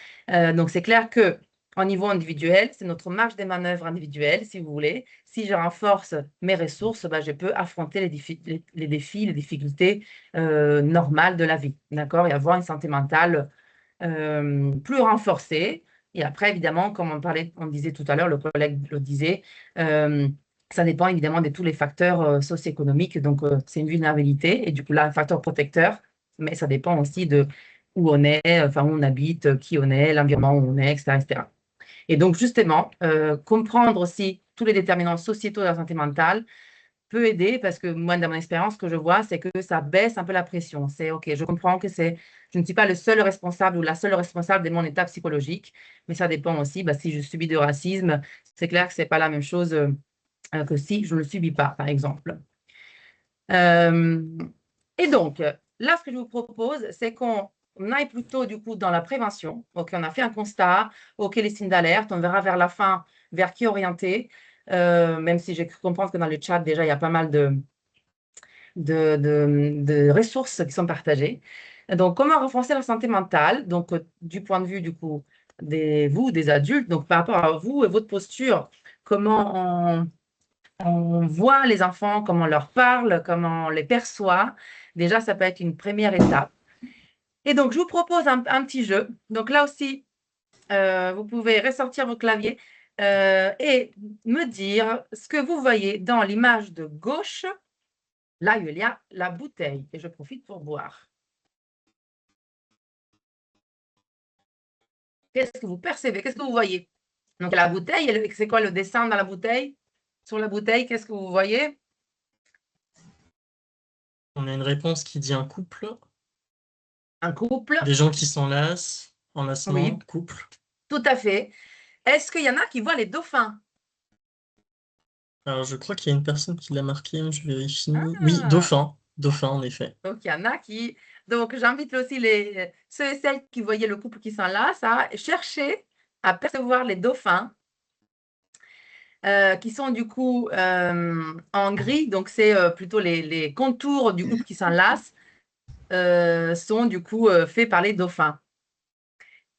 Donc, c'est clair qu'au niveau individuel, c'est notre marge des manœuvres individuelle, si vous voulez. Si je renforce mes ressources, ben, je peux affronter les défis, les difficultés normales de la vie, d'accord? Et avoir une santé mentale plus renforcée. Et après, évidemment, comme on disait tout à l'heure, le collègue le disait, ça dépend évidemment de tous les facteurs socio-économiques. Donc, c'est une vulnérabilité et du coup, là, un facteur protecteur, mais ça dépend aussi de où on est, enfin, où on habite, qui on est, l'environnement où on est, etc., etc. Et donc, justement, comprendre aussi tous les déterminants sociétaux de la santé mentale peut aider parce que moi, dans mon expérience, ce que je vois, c'est que ça baisse un peu la pression. C'est OK, je comprends que je ne suis pas le seul responsable ou la seule responsable de mon état psychologique, mais ça dépend aussi, si je subis du racisme, c'est clair que ce n'est pas la même chose que si je ne le subis pas, par exemple. Et donc, là, ce que je vous propose, c'est qu'on aille plutôt du coup dans la prévention. OK, on a fait un constat, OK, les signes d'alerte, on verra vers la fin vers qui orienter, même si j'ai cru comprendre que dans le chat, déjà, il y a pas mal de ressources qui sont partagées. Donc, comment renforcer la santé mentale? Donc, du point de vue du coup des adultes, donc par rapport à vous et votre posture, comment on voit les enfants, comment on leur parle, comment on les perçoit. Déjà, ça peut être une première étape. Et donc, je vous propose un petit jeu. Donc là aussi, vous pouvez ressortir vos claviers et me dire ce que vous voyez dans l'image de gauche. Là, il y a la bouteille et je profite pour boire. Qu'est-ce que vous percevez? Qu'est-ce que vous voyez? Donc, la bouteille, c'est quoi le dessin dans la bouteille? Sur la bouteille, qu'est-ce que vous voyez? On a une réponse qui dit un couple, Un couple. des gens qui s'enlacent, enlacement, Oui, couple. tout à fait. Est-ce qu'il y en a qui voient les dauphins? Alors, je crois qu'il y a une personne qui l'a marqué, je vérifie. Ah. Oui, dauphin, dauphin, en effet. Donc, il y en a qui… Donc, j'invite aussi ceux et celles qui voyaient le couple qui s'enlace à chercher à percevoir les dauphins qui sont du coup en gris. Donc, c'est plutôt les contours du couple qui s'enlace sont du coup faits par les dauphins.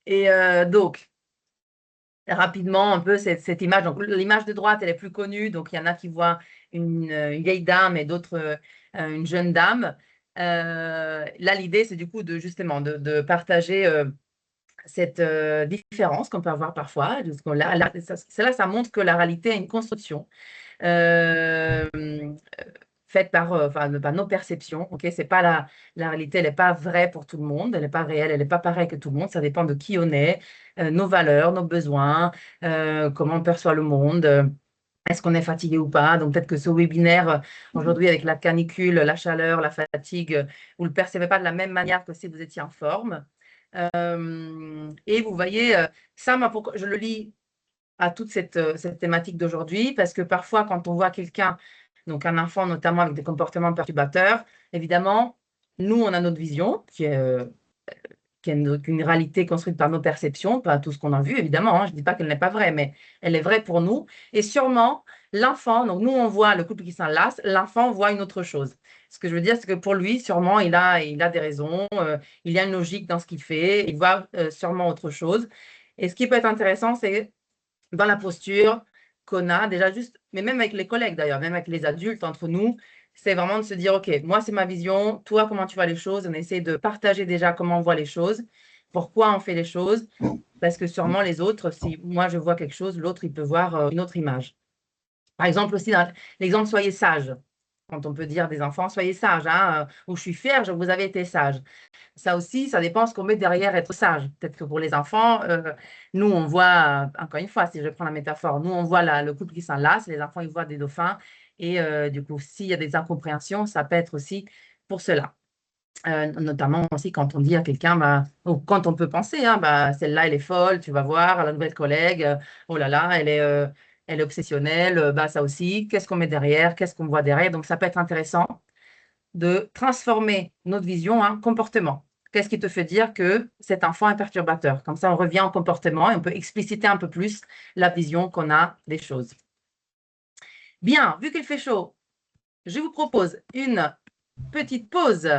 Et donc, rapidement, un peu cette image. Donc, l'image de droite, elle est plus connue. Donc, il y en a qui voient une vieille dame et d'autres une jeune dame. Là, l'idée, c'est du coup justement de partager cette différence qu'on peut avoir parfois. Là, ça montre que la réalité a une construction faite par nos perceptions. Okay, c'est pas la réalité, elle n'est pas vraie pour tout le monde, elle n'est pas réelle, elle n'est pas pareille que tout le monde. Ça dépend de qui on est, nos valeurs, nos besoins, comment on perçoit le monde. Est-ce qu'on est fatigué ou pas? Donc, peut-être que ce webinaire, aujourd'hui, avec la canicule, la chaleur, la fatigue, vous ne le percevez pas de la même manière que si vous étiez en forme. Et vous voyez, ça, moi, pourquoi je le lis à toute cette thématique d'aujourd'hui, parce que parfois, quand on voit quelqu'un, donc un enfant notamment avec des comportements perturbateurs, évidemment, nous, on a notre vision qui est une réalité construite par nos perceptions, pas tout ce qu'on a vu, évidemment. Je ne dis pas qu'elle n'est pas vraie, mais elle est vraie pour nous. Et sûrement, l'enfant, donc nous, on voit le couple qui s'enlace, l'enfant voit une autre chose. Ce que je veux dire, c'est que pour lui, sûrement, il a des raisons, il y a une logique dans ce qu'il fait, il voit sûrement autre chose. Et ce qui peut être intéressant, c'est dans la posture qu'on a déjà juste, mais même avec les collègues d'ailleurs, même avec les adultes entre nous, c'est vraiment de se dire, OK, moi, c'est ma vision, toi, comment tu vois les choses? On essaie de partager déjà comment on voit les choses, pourquoi on fait les choses, parce que sûrement les autres, si moi, je vois quelque chose, l'autre, il peut voir une autre image. Par exemple, aussi, dans l'exemple, soyez sage. Quand on peut dire des enfants, soyez sages, hein, ou je suis fière, vous avez été sage. Ça aussi, ça dépend ce qu'on met derrière être sage. Peut-être que pour les enfants, nous, on voit, encore une fois, si je prends la métaphore, nous, on voit le couple qui s'enlace, les enfants, ils voient des dauphins. Et du coup, s'il y a des incompréhensions, ça peut être aussi pour cela. Notamment aussi quand on dit à quelqu'un, ou quand on peut penser, hein, celle-là, elle est folle, tu vas voir, la nouvelle collègue, oh là là, elle est obsessionnelle, ça aussi, qu'est-ce qu'on met derrière, qu'est-ce qu'on voit derrière. Donc, ça peut être intéressant de transformer notre vision en comportement. Qu'est-ce qui te fait dire que cet enfant est perturbateur? Comme ça, on revient au comportement et on peut expliciter un peu plus la vision qu'on a des choses. Bien, vu qu'il fait chaud, je vous propose une petite pause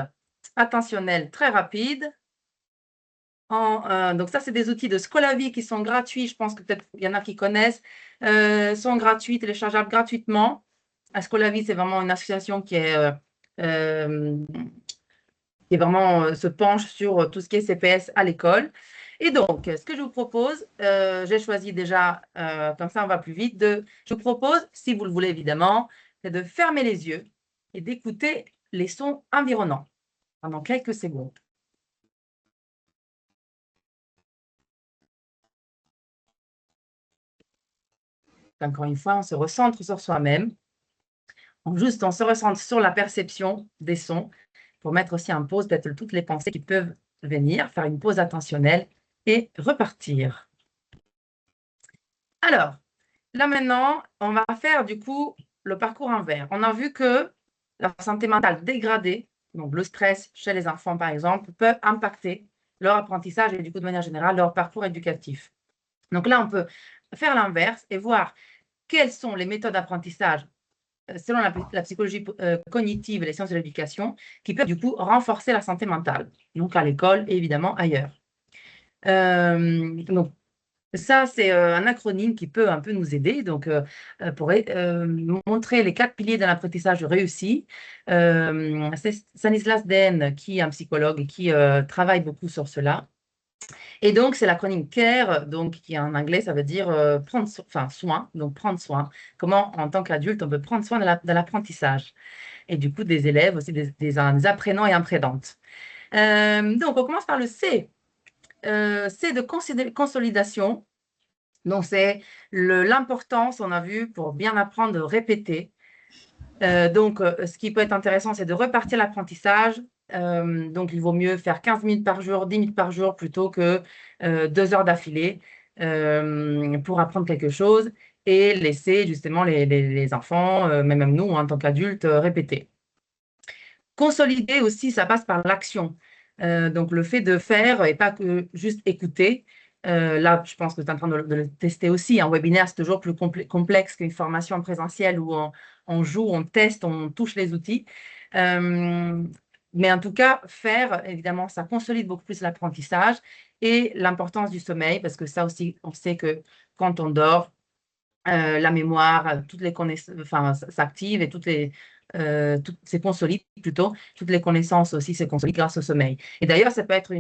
attentionnelle très rapide. Donc ça, c'est des outils de Scolavi qui sont gratuits. Je pense que peut-être il y en a qui connaissent. Sont gratuits, téléchargeables gratuitement. Scolavi, c'est vraiment une association qui vraiment se penche sur tout ce qui est CPS à l'école. Et donc, ce que je vous propose, j'ai choisi déjà, comme ça on va plus vite, je vous propose, si vous le voulez évidemment, c'est de fermer les yeux et d'écouter les sons environnants pendant quelques secondes. Encore une fois, on se recentre sur soi-même. On se recentre sur la perception des sons pour mettre aussi en pause peut-être toutes les pensées qui peuvent venir, faire une pause attentionnelle et repartir. Alors, là maintenant, on va faire du coup le parcours inverse. On a vu que la santé mentale dégradée, donc le stress chez les enfants par exemple, peut impacter leur apprentissage et du coup de manière générale leur parcours éducatif. Donc là, on peut faire l'inverse et voir quelles sont les méthodes d'apprentissage selon la psychologie cognitive et les sciences de l'éducation qui peuvent du coup renforcer la santé mentale, donc à l'école et évidemment ailleurs. Donc, ça, c'est un acronyme qui peut un peu nous aider. Donc, pour montrer les 4 piliers d'un apprentissage réussi, c'est Stanislas Dehaene, qui est un psychologue et qui travaille beaucoup sur cela. Et donc, c'est l'acronyme CARE, donc, qui en anglais, ça veut dire prendre soin, donc prendre soin. Comment, en tant qu'adulte, on peut prendre soin de l'apprentissage. Et du coup, des élèves aussi, des apprenants et apprenantes. Donc, on commence par le C. C de consolidation. Donc, c'est l'importance, on a vu, pour bien apprendre, de répéter. Donc, ce qui peut être intéressant, c'est de repartir l'apprentissage. Donc, il vaut mieux faire 15 minutes par jour, 10 minutes par jour, plutôt que 2 heures d'affilée pour apprendre quelque chose et laisser justement les enfants, même nous, en tant qu'adultes, répéter. Consolider aussi, ça passe par l'action. Donc, le fait de faire et pas que juste écouter. Là, je pense que tu es en train de le tester aussi. Un webinaire, c'est toujours plus complexe qu'une formation en présentiel où on joue, on teste, on touche les outils. Mais en tout cas, faire, évidemment, ça consolide beaucoup plus l'apprentissage et l'importance du sommeil, parce que ça aussi, on sait que quand on dort, la mémoire, toutes les connaissances, enfin, s'active et c'est consolide plutôt, toutes les connaissances aussi se consolident grâce au sommeil. Et d'ailleurs, ça peut être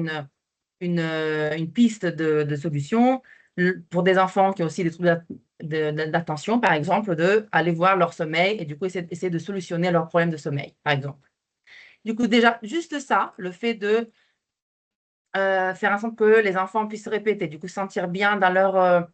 une piste de solution pour des enfants qui ont aussi des troubles d'attention, par exemple, d'aller voir leur sommeil et du coup essayer de solutionner leurs problèmes de sommeil, par exemple. Du coup, déjà, juste ça, le fait de faire en sorte que les enfants puissent répéter, du coup, se sentir bien dans leur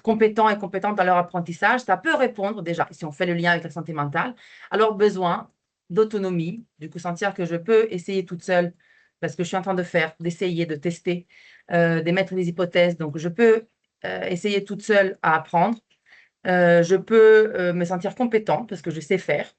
compétents et compétentes dans leur apprentissage, ça peut répondre déjà, si on fait le lien avec la santé mentale, à leurs besoins d'autonomie, du coup, sentir que je peux essayer toute seule parce que je suis en train de faire, d'essayer, de tester, d'émettre des hypothèses. Donc, je peux essayer toute seule à apprendre. Je peux me sentir compétente parce que je sais faire.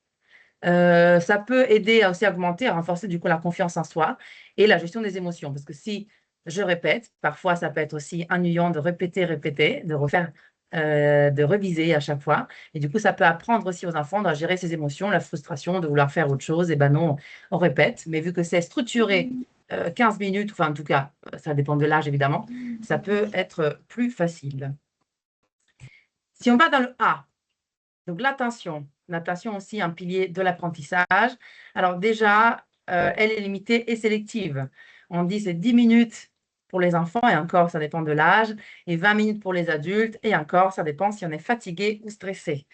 Ça peut aider à aussi augmenter, à renforcer du coup la confiance en soi et la gestion des émotions. Parce que si je répète, parfois ça peut être aussi ennuyant de répéter, de refaire, de reviser à chaque fois. Et du coup, ça peut apprendre aussi aux enfants à gérer ses émotions, la frustration de vouloir faire autre chose. Et ben non, on répète. Mais vu que c'est structuré 15 minutes, enfin en tout cas, ça dépend de l'âge évidemment, ça peut être plus facile. Si on va dans le A, donc l'attention aussi un pilier de l'apprentissage. Alors déjà, elle est limitée et sélective. On dit c'est 10 minutes pour les enfants et encore, ça dépend de l'âge, et 20 minutes pour les adultes et encore, ça dépend si on est fatigué ou stressé.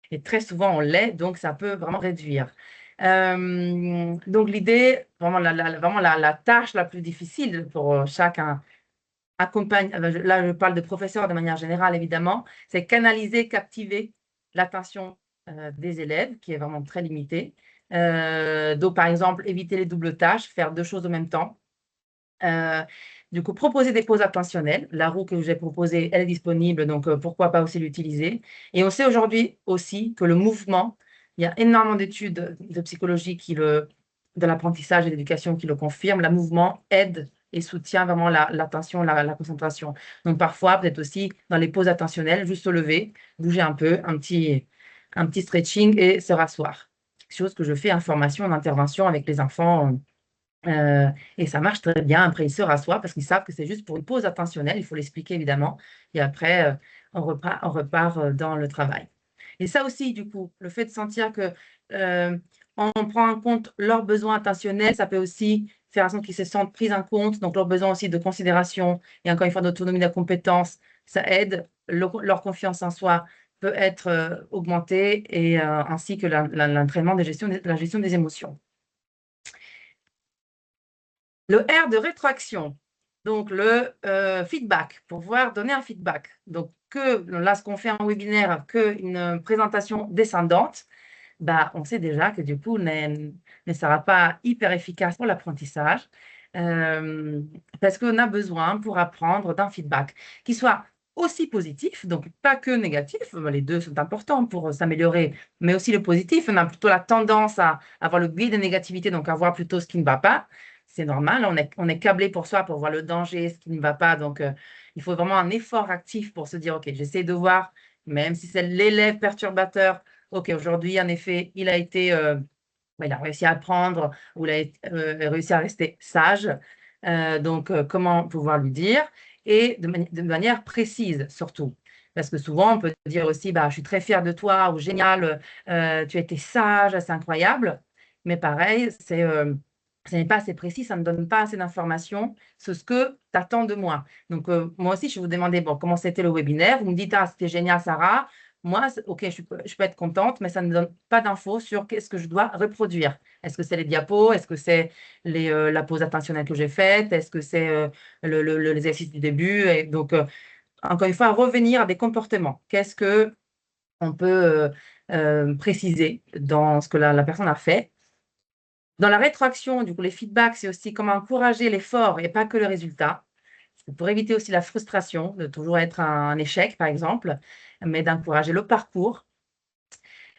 Et très souvent, on l'est, donc ça peut vraiment réduire. Donc l'idée, vraiment la tâche la plus difficile pour chacun là je parle de professeurs de manière générale évidemment, c'est canaliser, captiver l'attention des élèves, qui est vraiment très limitée. Donc par exemple, éviter les doubles tâches, faire 2 choses en même temps. Du coup, proposer des pauses attentionnelles. La roue que j'ai proposée, elle est disponible, donc pourquoi pas aussi l'utiliser. Et on sait aujourd'hui aussi que le mouvement, il y a énormément d'études de psychologie de l'apprentissage et de l'éducation qui le confirment, le mouvement aide et soutient vraiment l'attention, la concentration. Donc parfois, peut-être aussi dans les pauses attentionnelles, juste se lever, bouger un peu, un petit stretching et se rasseoir. Chose que je fais en formation, en intervention avec les enfants. Et ça marche très bien. Après, ils se rassoient parce qu'ils savent que c'est juste pour une pause attentionnelle. Il faut l'expliquer évidemment. Et après, on repart dans le travail. Et ça aussi, du coup, le fait de sentir que on prend en compte leurs besoins attentionnels, ça peut aussi faire en sorte qu'ils se sentent pris en compte. Donc, leurs besoins aussi de considération et encore une fois d'autonomie, de compétence, ça aide. Leur confiance en soi peut être augmentée et ainsi que l'entraînement de la gestion des émotions. Le R de rétroaction, donc le feedback, pour pouvoir donner un feedback. Donc, là, ce qu'on fait en webinaire, qu'une présentation descendante, bah, on sait déjà que du coup, ne sera pas hyper efficace pour l'apprentissage parce qu'on a besoin pour apprendre d'un feedback qui soit aussi positif, donc pas que négatif, les deux sont importants pour s'améliorer, mais aussi le positif. On a plutôt la tendance à avoir le biais de négativité, donc à voir plutôt ce qui ne va pas. C'est normal, on est câblé pour soi, pour voir le danger, ce qui ne va pas. Donc, il faut vraiment un effort actif pour se dire, OK, j'essaie de voir, même si c'est l'élève perturbateur, OK, aujourd'hui, en effet, il a réussi à apprendre ou il a réussi à rester sage. Donc, comment pouvoir lui dire et de manière précise surtout. Parce que souvent, on peut dire aussi, bah, je suis très fière de toi ou génial, tu as été sage, c'est incroyable. Mais pareil, ce n'est pas assez précis, ça ne donne pas assez d'informations sur ce que tu attends de moi. Donc, moi aussi, je vais vous demander, bon, comment c'était le webinaire? Vous me dites, ah, c'était génial, Sarah. Moi, OK, je peux être contente, mais ça ne donne pas d'infos sur qu'est-ce que je dois reproduire. Est-ce que c'est les diapos? Est-ce que c'est la pause attentionnelle que j'ai faite? Est-ce que c'est l'exercice du début? Et donc, encore une fois, revenir à des comportements. Qu'est-ce que on peut préciser dans ce que la personne a fait? Dans la rétroaction, du coup, les feedbacks, c'est aussi comment encourager l'effort et pas que le résultat. Pour éviter aussi la frustration, de toujours être un échec, par exemple, mais d'encourager le parcours.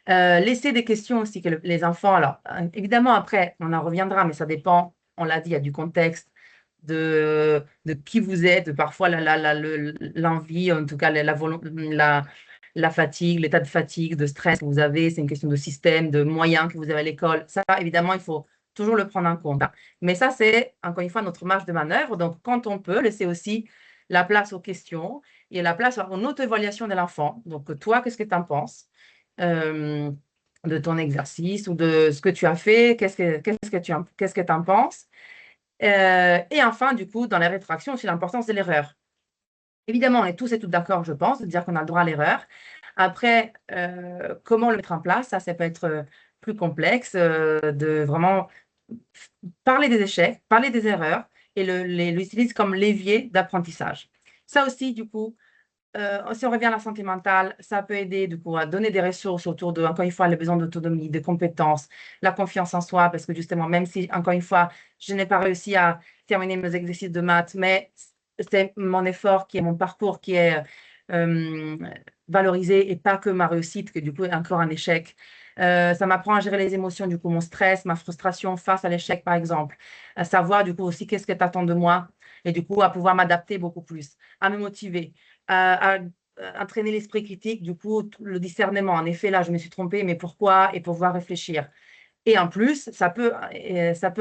Laisser des questions aussi que les enfants, alors évidemment après on en reviendra, mais ça dépend, on l'a dit, il y a du contexte, de qui vous êtes, parfois l'envie, en tout cas la fatigue, l'état de fatigue, de stress que vous avez, c'est une question de système, de moyens que vous avez à l'école. Ça, évidemment, il faut toujours le prendre en compte. Mais ça, c'est encore une fois notre marge de manœuvre. Donc, quand on peut, laisser aussi la place aux questions et la place à une auto-évaluation de l'enfant. Donc, toi, qu'est-ce que tu en penses de ton exercice ou de ce que tu as fait? Qu'est-ce que tu en penses? Et enfin, du coup, dans la rétroaction, aussi l'importance de l'erreur. Évidemment, on est tous et toutes d'accord, je pense, de dire qu'on a le droit à l'erreur. Après, comment le mettre en place? Ça peut être plus complexe, de vraiment parler des échecs, parler des erreurs et l'utiliser comme levier d'apprentissage. Ça aussi, du coup, si on revient à la santé mentale, ça peut aider du coup à donner des ressources autour de, encore une fois, les besoins d'autonomie, de compétences, la confiance en soi, parce que justement, même si, encore une fois, je n'ai pas réussi à terminer mes exercices de maths, mais c'est mon effort qui est mon parcours qui est valorisé et pas que ma réussite, que du coup est encore un échec. Ça m'apprend à gérer les émotions, du coup, mon stress, ma frustration face à l'échec, par exemple. À savoir, du coup, aussi, qu'est-ce que tu attends de moi et du coup, à pouvoir m'adapter beaucoup plus, à me motiver, à entraîner l'esprit critique, du coup, le discernement. En effet, là, je me suis trompée, mais pourquoi? Et pouvoir réfléchir. Et en plus, ça peut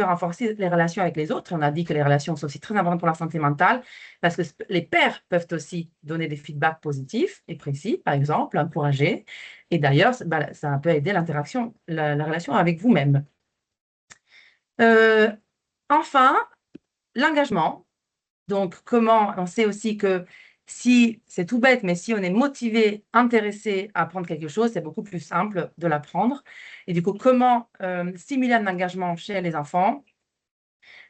renforcer les relations avec les autres. On a dit que les relations sont aussi très importantes pour la santé mentale parce que les pairs peuvent aussi donner des feedbacks positifs et précis, par exemple, encourager. Et d'ailleurs, ça peut aider l'interaction, la relation avec vous-même. Enfin, l'engagement. Donc, comment on sait aussi que si c'est tout bête, mais si on est motivé, intéressé à apprendre quelque chose, c'est beaucoup plus simple de l'apprendre. Et du coup, comment stimuler un engagement chez les enfants?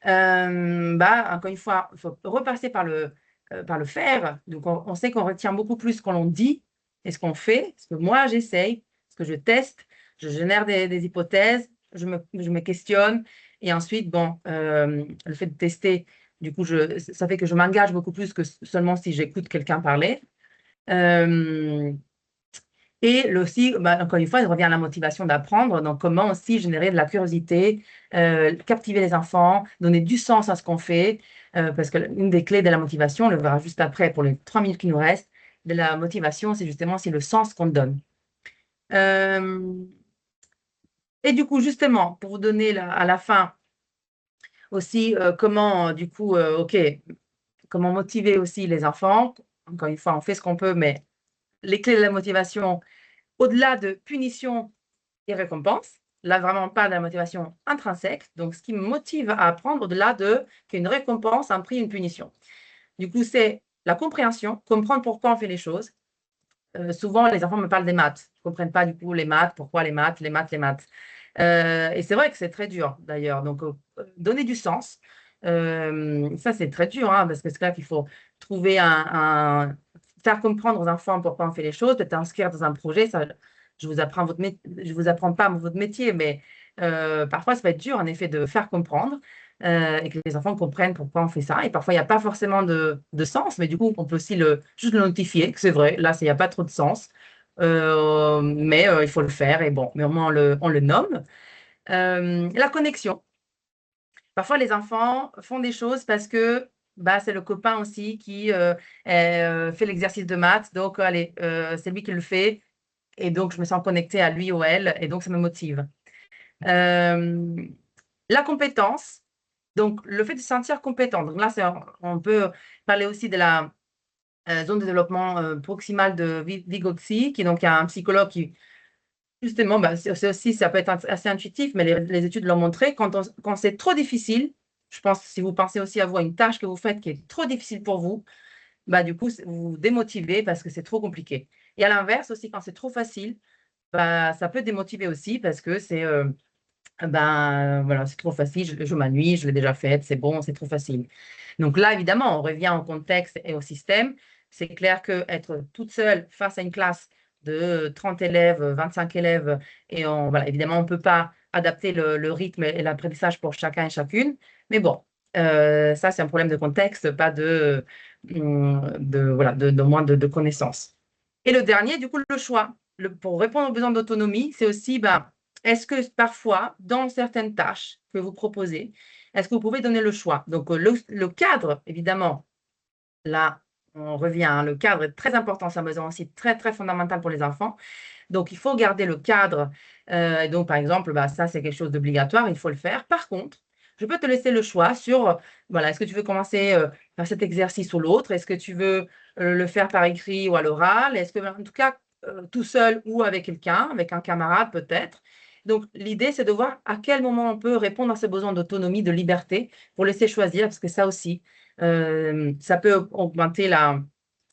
Encore une fois, il faut repasser par le faire. Donc, on sait qu'on retient beaucoup plus ce qu'on dit et ce qu'on fait. Ce que moi, j'essaye, ce que je teste, je génère des hypothèses, je me questionne. Et ensuite, bon, le fait de tester, du coup, ça fait que je m'engage beaucoup plus que seulement si j'écoute quelqu'un parler. Et aussi, encore une fois, il revient à la motivation d'apprendre. Donc, comment aussi générer de la curiosité, captiver les enfants, donner du sens à ce qu'on fait. Parce que l'une des clés de la motivation, on le verra juste après pour les 3 minutes qui nous restent, de la motivation, c'est justement le sens qu'on donne. Et du coup, justement, pour vous donner à la fin aussi comment, du coup, OK, comment motiver aussi les enfants. Encore une fois, on fait ce qu'on peut, mais les clés de la motivation, au-delà de punition et récompense, là, vraiment pas de la motivation intrinsèque. Donc, ce qui me motive à apprendre, au-delà qu'une récompense, un prix, une punition. Du coup, c'est la compréhension, comprendre pourquoi on fait les choses. Souvent, les enfants me parlent des maths. Ils ne comprennent pas du coup les maths, pourquoi les maths, les maths, les maths. Et c'est vrai que c'est très dur d'ailleurs. Donc, donner du sens, ça c'est très dur parce que c'est là qu'il faut trouver faire comprendre aux enfants pourquoi on fait les choses, peut-être inscrire dans un projet. Ça, je vous apprends pas votre métier, mais parfois, ça va être dur, en effet, de faire comprendre et que les enfants comprennent pourquoi on fait ça. Et parfois, il n'y a pas forcément de sens, mais du coup, on peut aussi juste le notifier, que c'est vrai, là, il n'y a pas trop de sens. Mais il faut le faire, et bon, mais au moins, on le nomme. La connexion. Parfois, les enfants font des choses parce que bah, c'est le copain aussi qui fait l'exercice de maths. Donc, allez, c'est lui qui le fait. Et donc, je me sens connectée à lui ou elle. Et donc, ça me motive. La compétence. Donc, le fait de se sentir compétent. Donc là, on peut parler aussi de la zone de développement proximal de Vygotsky, qui est donc un psychologue qui, justement, bah, c'est aussi, ça peut être assez intuitif, mais les études l'ont montré, quand c'est trop difficile, je pense, si vous pensez aussi à vous, à une tâche que vous faites qui est trop difficile pour vous, bah, du coup, vous vous démotivez parce que c'est trop compliqué. Et à l'inverse aussi, quand c'est trop facile, bah, ça peut démotiver aussi parce que ben, voilà, c'est trop facile, je m'ennuie, je l'ai déjà faite, c'est bon, c'est trop facile. Donc là, évidemment, on revient au contexte et au système. C'est clair qu'être toute seule face à une classe de 30 élèves, 25 élèves, et voilà, évidemment, on ne peut pas adapter le rythme et l'apprentissage pour chacun et chacune. Mais bon, ça, c'est un problème de contexte, pas voilà, de moins de connaissances. Et le dernier, du coup, le choix. Pour répondre aux besoins d'autonomie, c'est aussi, ben, est-ce que parfois, dans certaines tâches que vous proposez, est-ce que vous pouvez donner le choix? Donc, le cadre, évidemment, là, on revient, hein, le cadre est très important, c'est un besoin aussi très, très fondamental pour les enfants. Donc, il faut garder le cadre. Donc, par exemple, bah, ça, c'est quelque chose d'obligatoire, il faut le faire. Par contre, je peux te laisser le choix sur, voilà, est-ce que tu veux commencer par cet exercice ou l'autre? Est-ce que tu veux le faire par écrit ou à l'oral? Est-ce que, en tout cas, tout seul ou avec quelqu'un, avec un camarade peut-être? Donc, l'idée, c'est de voir à quel moment on peut répondre à ce besoin d'autonomie, de liberté, pour laisser choisir, parce que ça aussi, ça peut augmenter la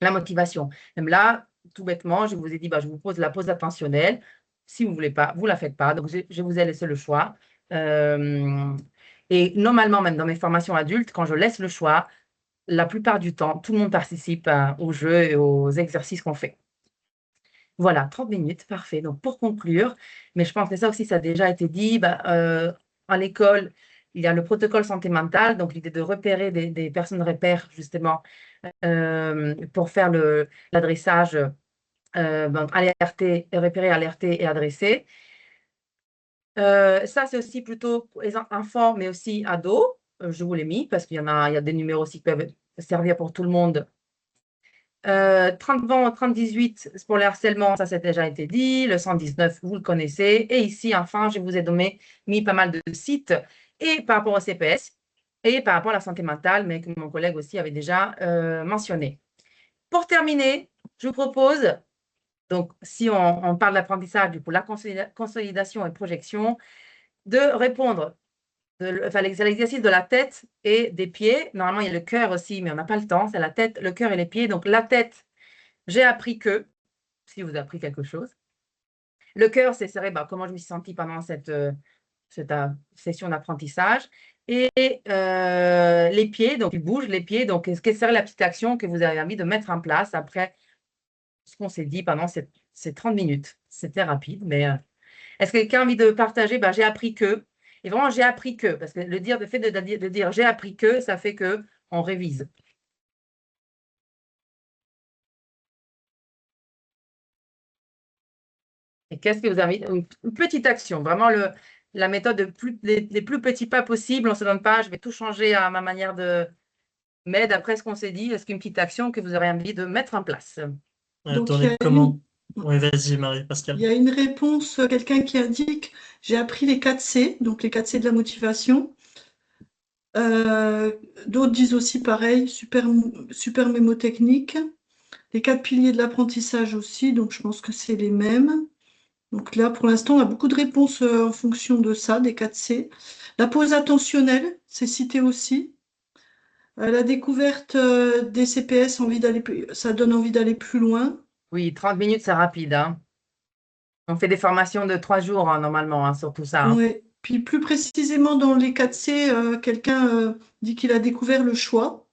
motivation. Même là, tout bêtement, je vous ai dit, bah, je vous pose la pause attentionnelle. Si vous ne voulez pas, vous ne la faites pas. Donc, je vous ai laissé le choix. Et normalement, même dans mes formations adultes, quand je laisse le choix, la plupart du temps, tout le monde participe aux jeux et aux exercices qu'on fait. Voilà, 30 minutes, parfait. Donc, pour conclure, mais je pense que ça aussi, ça a déjà été dit, bah, à l'école, il y a le protocole santé mentale, donc l'idée de repérer des personnes repères, justement, pour faire l'adressage, ben, alerter, repérer, alerter et adresser. Ça, c'est aussi plutôt pour les enfants, mais aussi ados. Je vous l'ai mis parce qu'il il y a des numéros aussi qui peuvent servir pour tout le monde. 30-20, 30-18, c'est pour le harcèlement, ça, a déjà été dit. Le 119, vous le connaissez. Et ici, enfin, je vous ai mis pas mal de sites, et par rapport au CPS, et par rapport à la santé mentale, mais que mon collègue aussi avait déjà mentionné. Pour terminer, je vous propose, donc, si on parle d'apprentissage, du coup, la consolidation et projection, de répondre enfin, l'exercice de la tête et des pieds. Normalement, il y a le cœur aussi, mais on n'a pas le temps. C'est la tête, le cœur et les pieds. Donc, la tête, j'ai appris que, si vous avez appris quelque chose. Le cœur, c'est bah, comment je me suis sentie pendant cette session d'apprentissage. Et les pieds, donc ils bougent, les pieds. Donc, quelle serait la petite action que vous avez envie de mettre en place après ce qu'on s'est dit pendant ces 30 minutes? C'était rapide, mais est-ce que quelqu'un a envie de partager? Ben, j'ai appris que. Et vraiment, j'ai appris que. Parce que le fait de dire j'ai appris que, ça fait qu'on révise. Et qu'est-ce que vous avez? Une petite action, vraiment la méthode les plus petits pas possibles. On ne se donne pas, je vais tout changer à ma manière de. Mais d'après ce qu'on s'est dit, est-ce qu'une petite action que vous aurez envie de mettre en place? Donc, Attendez, comment? Oui, vas-y, Marie-Pascale. il y a une réponse, quelqu'un qui indique j'ai appris les 4 C, donc les 4 C de la motivation. D'autres disent aussi pareil, super mémotechnique. Les 4 piliers de l'apprentissage aussi, donc je pense que c'est les mêmes. Donc là, pour l'instant, on a beaucoup de réponses en fonction de ça, des 4 C. La pause attentionnelle, c'est cité aussi. La découverte des CPS, ça donne envie d'aller plus loin. Oui, 30 minutes, c'est rapide, hein. On fait des formations de 3 jours, hein, normalement, hein, sur tout ça, hein. Ouais. Puis plus précisément dans les 4 C, quelqu'un dit qu'il a découvert le choix.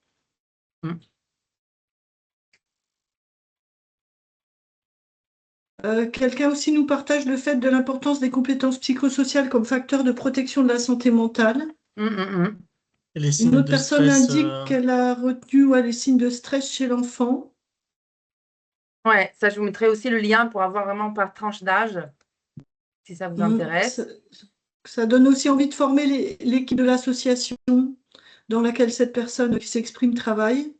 Quelqu'un aussi nous partage le fait de l'importance des compétences psychosociales comme facteur de protection de la santé mentale. Et les Une signes autre de personne stress, indique qu'elle a retenu les signes de stress chez l'enfant. Ouais, ça, je vous mettrai aussi le lien pour avoir vraiment par tranche d'âge, si ça vous intéresse. Ça donne aussi envie de former l'équipe de l'association dans laquelle cette personne qui s'exprime travaille.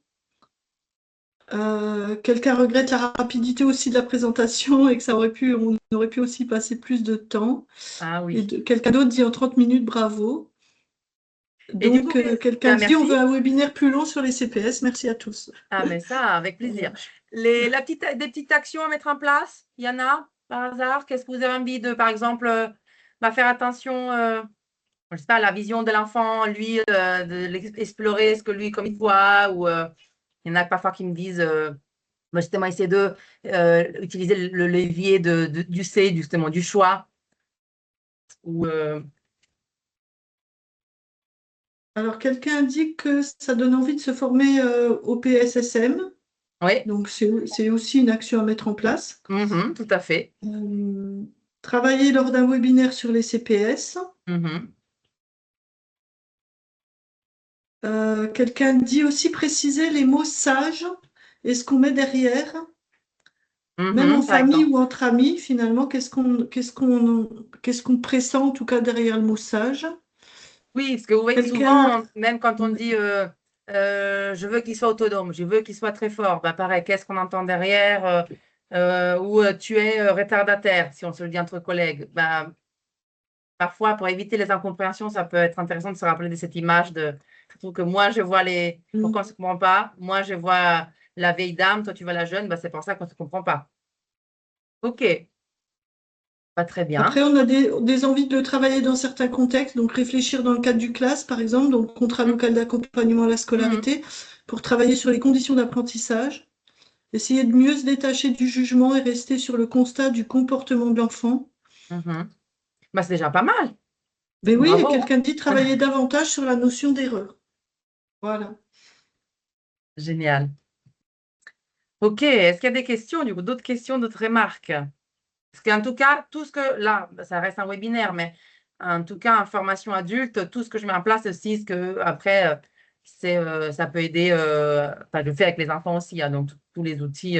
Quelqu'un regrette la rapidité aussi de la présentation et que on aurait pu aussi passer plus de temps. Ah Et oui. quelqu'un d'autre dit en 30 minutes, bravo. Et du Donc, coup, quelqu'un ben, dit, on merci. veut un webinaire plus long sur les CPS. Merci à tous. Ah, mais ça, avec plaisir. Des petites actions à mettre en place, il y en a par hasard? Qu'est-ce que vous avez envie de, par exemple, faire attention, je sais pas, à la vision de l'enfant, lui, explorer ce que lui, comme il voit, ou il y en a parfois qui me disent, moi, justement, essayer de utiliser le levier du C, justement, du choix. Ou, Alors, quelqu'un dit que ça donne envie de se former au PSSM. oui, Donc, c'est aussi une action à mettre en place. tout à fait. Travailler lors d'un webinaire sur les CPS. Quelqu'un dit aussi préciser les mots sages et ce qu'on met derrière. Même en par famille exemple. ou entre amis, finalement, qu'est-ce qu'on pressent en tout cas derrière le mot sage? Oui, parce que vous voyez souvent, même quand on dit je veux qu'il soit autonome, je veux qu'il soit très fort, bah, pareil, qu'est-ce qu'on entend derrière ou tu es retardataire, si on se le dit entre collègues. Bah, parfois, pour éviter les incompréhensions, ça peut être intéressant de se rappeler de cette image de. Je trouve que moi, je vois pourquoi on ne se comprend pas. Moi, je vois la vieille dame, toi, tu vois la jeune, bah, c'est pour ça qu'on ne se comprend pas. OK. Pas très bien. Après, on a des envies de travailler dans certains contextes, donc réfléchir dans le cadre du classe, par exemple, donc contrat local d'accompagnement à la scolarité, pour travailler sur les conditions d'apprentissage, essayer de mieux se détacher du jugement et rester sur le constat du comportement de l'enfant. Bah, c'est déjà pas mal. Mais oui, Bravo. quelqu'un dit travailler davantage sur la notion d'erreur. Voilà. Génial. OK. Est-ce qu'il y a des questions, du coup, d'autres questions, d'autres remarques? Parce qu'en tout cas, tout ce que là, ça reste un webinaire, mais en tout cas, en formation adulte, tout ce que je mets en place aussi, ce que après, ça peut aider. Enfin, je le fais avec les enfants aussi, hein, donc tous les outils.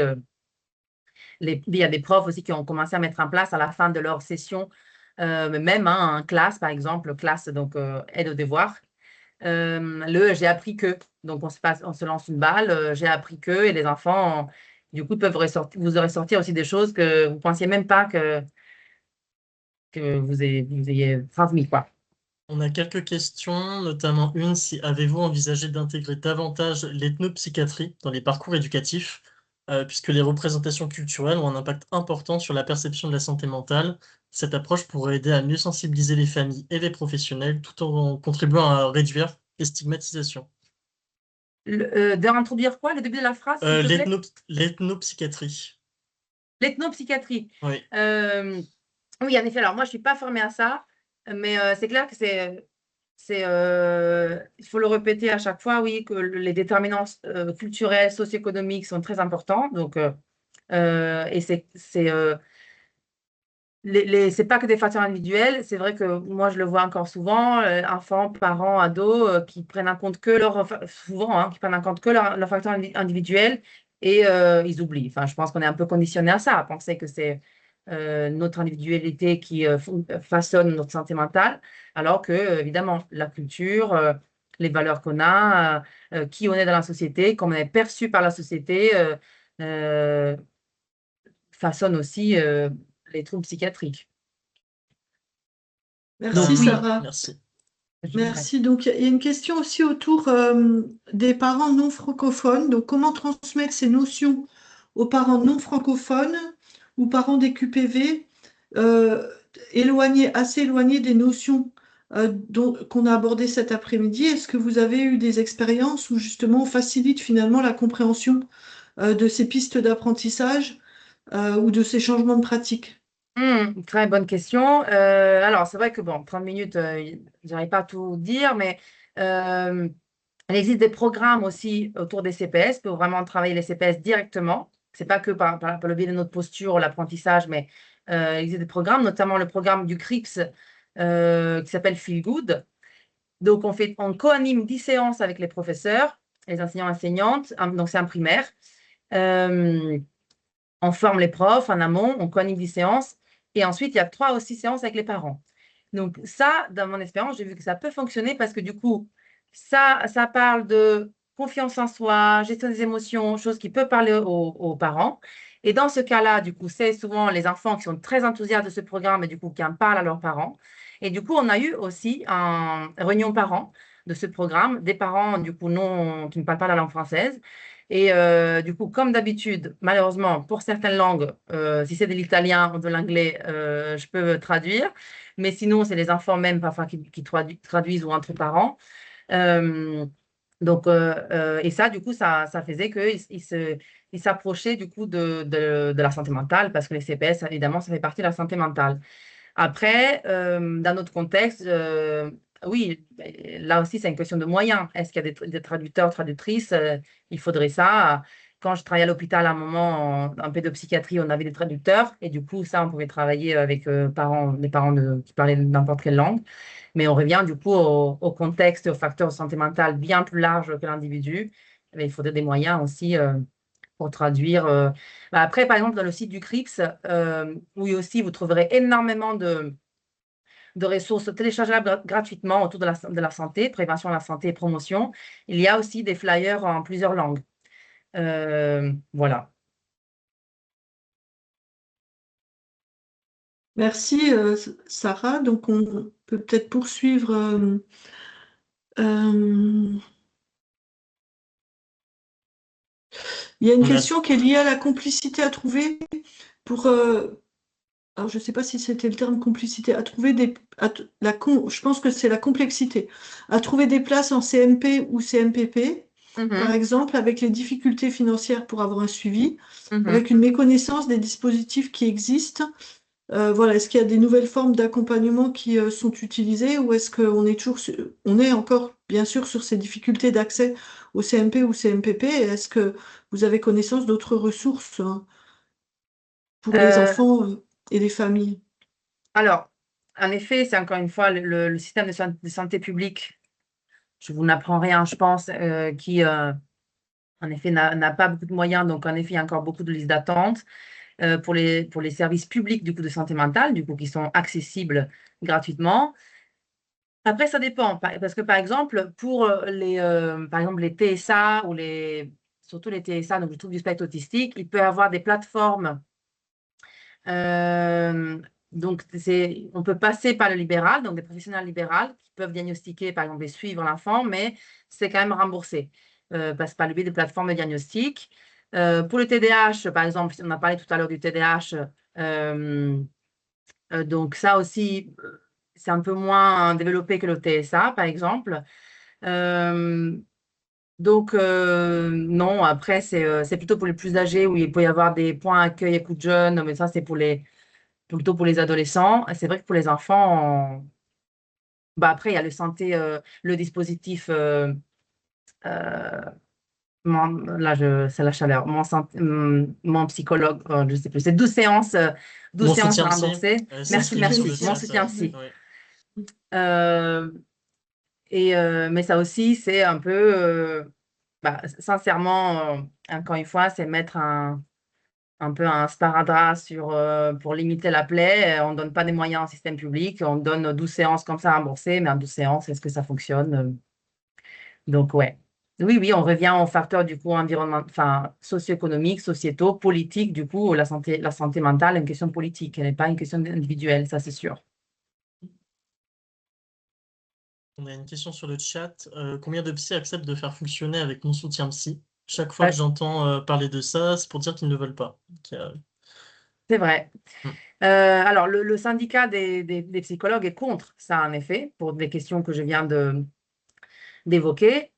Il y a des profs aussi qui ont commencé à mettre en place à la fin de leur session, même en classe, par exemple, classe, donc aide aux devoirs. J'ai appris que, donc on se lance une balle, j'ai appris que, et les enfants, du coup, vous aurez sorti aussi des choses que vous ne pensiez même pas que vous ayez transmis, quoi. On a quelques questions, notamment une, si avez-vous envisagé d'intégrer davantage l'ethnopsychiatrie dans les parcours éducatifs, puisque les représentations culturelles ont un impact important sur la perception de la santé mentale. Cette approche pourrait aider à mieux sensibiliser les familles et les professionnels tout en contribuant à réduire les stigmatisations. D'introduire quoi, le début de la phrase, s'il te plaît? L'ethnopsychiatrie. L'ethnopsychiatrie. Oui. Oui, en effet. Alors, moi, je ne suis pas formée à ça, mais c'est clair que il faut le répéter à chaque fois, oui, que les déterminants culturels, socio-économiques sont très importants. Donc, et c'est pas que des facteurs individuels. C'est vrai que moi, je le vois encore souvent, enfants, parents, ados, qui prennent en compte que souvent, hein, qui prennent en compte que leur facteur individuel et ils oublient. Enfin, je pense qu'on est un peu conditionné à ça, à penser que c'est notre individualité qui façonne notre santé mentale, alors que, évidemment, la culture, les valeurs qu'on a, qui on est dans la société, comment on est perçu par la société, façonne aussi les troubles psychiatriques. Merci, Sarah. Merci. Merci. Donc, il y a une question aussi autour des parents non francophones. Donc, comment transmettre ces notions aux parents non francophones ou parents des QPV, assez éloignés des notions qu'on a abordées cet après-midi? Est-ce que vous avez eu des expériences où justement on facilite finalement la compréhension de ces pistes d'apprentissage ou de ces changements de pratique? Très bonne question. Alors, c'est vrai que, bon, 30 minutes, je n'arrive pas à tout dire, mais il existe des programmes aussi autour des CPS pour vraiment travailler les CPS directement. c'est pas que par le biais de notre posture, l'apprentissage, mais il existe des programmes, notamment le programme du CRIPS qui s'appelle Feel Good. Donc, on co-anime 10 séances avec les professeurs, les enseignants-enseignantes, donc c'est un primaire. On forme les profs en amont, on co-anime 10 séances, et ensuite, il y a 3 ou 6 séances avec les parents. Donc, ça, dans mon expérience, j'ai vu que ça peut fonctionner parce que du coup, ça parle de confiance en soi, gestion des émotions, choses qui peuvent parler aux parents. Et dans ce cas-là, du coup, c'est souvent les enfants qui sont très enthousiastes de ce programme et du coup, qui en parlent à leurs parents. Et du coup, on a eu aussi une réunion parents de ce programme, des parents, du coup, qui ne parlent pas la langue française. Et du coup, comme d'habitude, malheureusement, pour certaines langues, si c'est de l'italien ou de l'anglais, je peux traduire. Mais sinon, c'est les enfants même parfois qui traduisent ou entre parents. Et ça, du coup, ça faisait qu'ils s'approchaient du coup de la santé mentale parce que les CPS, évidemment, ça fait partie de la santé mentale. Après, dans notre contexte, oui, là aussi, c'est une question de moyens. Est-ce qu'il y a des traducteurs, traductrices? Il faudrait ça. Quand je travaillais à l'hôpital à un moment en pédopsychiatrie, on avait des traducteurs et du coup, ça, on pouvait travailler avec des parents qui parlaient n'importe quelle langue. Mais on revient du coup au contexte, aux facteurs de santé mentale bien plus large que l'individu. Mais il faudrait des moyens aussi pour traduire. Après, par exemple, dans le site du CRIPS, où aussi vous trouverez énormément de ressources téléchargeables gratuitement autour de la santé, prévention de la santé et promotion. Il y a aussi des flyers en plusieurs langues. Voilà. Merci, Sarah. Donc, on peut peut-être poursuivre. Il y a une question qui est liée à la complicité à trouver pour. Alors, je ne sais pas si c'était le terme complicité, à trouver je pense que c'est la complexité, à trouver des places en CMP ou CMPP, par exemple, avec les difficultés financières pour avoir un suivi, avec une méconnaissance des dispositifs qui existent. Voilà, est-ce qu'il y a des nouvelles formes d'accompagnement qui sont utilisées ou est-ce qu'on est on est encore bien sûr sur ces difficultés d'accès au CMP ou CMPP et est-ce que vous avez connaissance d'autres ressources pour les enfants et les familles? Alors, en effet, c'est encore une fois le système de santé publique, je vous n'apprends rien, je pense, qui, en effet, n'a pas beaucoup de moyens. Donc, en effet, il y a encore beaucoup de listes d'attente pour les services publics du coup, de santé mentale, du coup, qui sont accessibles gratuitement. Après, ça dépend. Parce que, par exemple, pour par exemple, les TSA ou surtout les TSA, donc le trouble du spectre autistique, il peut y avoir des plateformes. Donc, on peut passer par le libéral, donc des professionnels libéraux qui peuvent diagnostiquer, par exemple, et suivre l'enfant, mais c'est quand même remboursé par le biais des plateformes de diagnostic. Pour le TDAH, par exemple, on a parlé tout à l'heure du TDAH, donc ça aussi, c'est un peu moins développé que le TSA, par exemple. Donc, non, après, c'est plutôt pour les plus âgés où il peut y avoir des points accueil écoute jeune, mais ça, c'est plutôt pour les adolescents. C'est vrai que pour les enfants, après, il y a le dispositif, là, c'est la chaleur, mon psychologue, je ne sais plus, c'est 12 séances, 12 Mon séances soutien psy, remboursées. c'est ce Merci, qui est sur le mon chat, soutien psy. ouais. Mais ça aussi, c'est un peu, sincèrement, encore une fois, c'est mettre un peu un sparadrap pour limiter la plaie. On ne donne pas des moyens au système public. On donne 12 séances comme ça remboursées, mais en 12 séances, est-ce que ça fonctionne? Donc, ouais. Oui, on revient aux facteurs du coup socio-économiques, sociétaux, politiques. Du coup, la santé mentale est une question politique. Elle n'est pas une question individuelle, ça c'est sûr. On a une question sur le chat. Combien de psy acceptent de faire fonctionner avec mon soutien psy? Chaque fois que j'entends parler de ça, c'est pour dire qu'ils ne veulent pas. C'est vrai. Alors, le syndicat des psychologues est contre ça, en effet, pour des questions que je viens d'évoquer.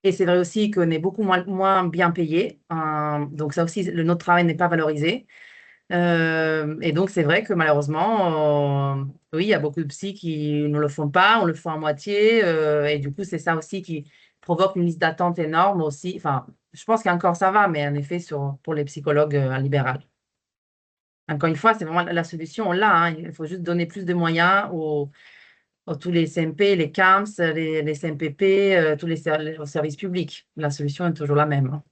Et c'est vrai aussi qu'on est beaucoup moins bien payé. Donc, ça aussi, notre travail n'est pas valorisé. Et donc, c'est vrai que malheureusement, oui, il y a beaucoup de psys qui ne le font pas, on le fait à moitié. Et du coup, c'est ça aussi qui provoque une liste d'attente énorme aussi. Enfin, je pense qu'encore ça va, mais en effet, pour les psychologues en libéral. Encore une fois, c'est vraiment la solution, on l'a, hein. Il faut juste donner plus de moyens tous les CMP, les CAMS, les CMPP, tous aux services publics. La solution est toujours la même, hein.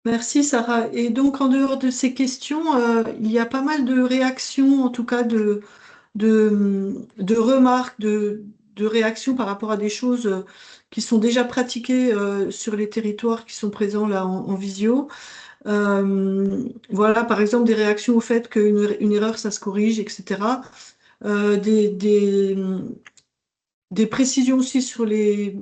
Merci Sarah. Et donc en dehors de ces questions, il y a pas mal de réactions, en tout cas de remarques, de réactions par rapport à des choses qui sont déjà pratiquées sur les territoires qui sont présents là en visio. Voilà, par exemple, des réactions au fait qu'une erreur, ça se corrige, etc. Euh, des, des, des précisions aussi sur les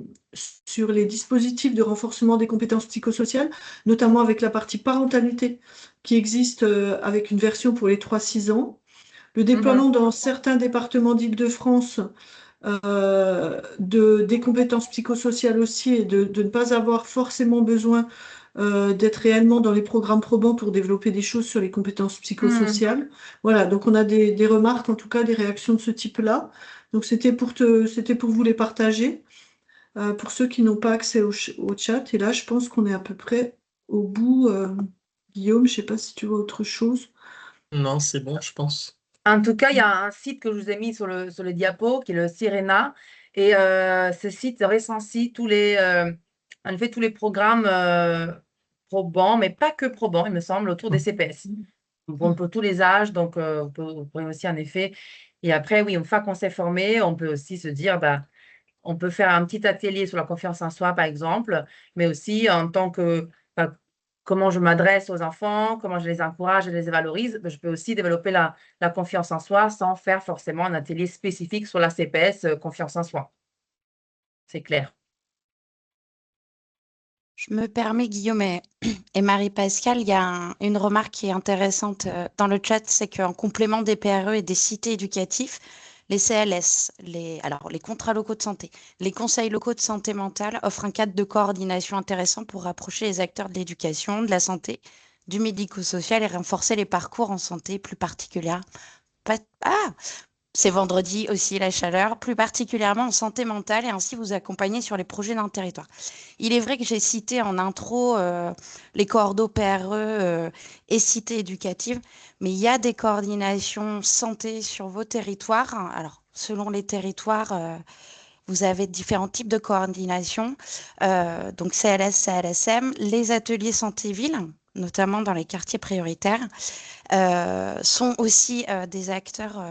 dispositifs de renforcement des compétences psychosociales, notamment avec la partie parentalité qui existe avec une version pour les 3-6 ans. Le déploiement dans certains départements d'Île-de-France des compétences psychosociales aussi et de ne pas avoir forcément besoin d'être réellement dans les programmes probants pour développer des choses sur les compétences psychosociales. Voilà, donc on a des remarques, en tout cas des réactions de ce type-là. Donc c'était pour vous les partager, pour ceux qui n'ont pas accès au chat. Et là, je pense qu'on est à peu près au bout. Guillaume, je ne sais pas si tu vois autre chose. Non, c'est bon, je pense. En tout cas, il y a un site que je vous ai mis sur le diapo, qui est le Sirena. Et ce site recensit en effet, tous les programmes probants, mais pas que probants, il me semble, autour des CPS. Pour tous les âges, donc vous pourrez aussi, en effet. Et après, oui, une fois qu'on s'est formé, on peut aussi se dire, bah, on peut faire un petit atelier sur la confiance en soi, par exemple, mais aussi en tant que bah, comment je m'adresse aux enfants, comment je les encourage, je les valorise. Je peux aussi développer la confiance en soi sans faire forcément un atelier spécifique sur la CPS confiance en soi. C'est clair. Je me permets, Guillaume et Marie-Pascale, il y a une remarque qui est intéressante dans le chat, c'est qu'en complément des PRE et des cités éducatifs, les CLS, les contrats locaux de santé, les conseils locaux de santé mentale offrent un cadre de coordination intéressant pour rapprocher les acteurs de l'éducation, de la santé, du médico-social et renforcer les parcours en santé plus particulièrement. C'est vendredi aussi, la chaleur, plus particulièrement en santé mentale et ainsi vous accompagner sur les projets d'un territoire. Il est vrai que j'ai cité en intro les coordos PRE et cités éducatives, mais il y a des coordinations santé sur vos territoires. Alors, selon les territoires, vous avez différents types de coordination, donc CLS, CLSM, les ateliers santé-ville, notamment dans les quartiers prioritaires, sont aussi des acteurs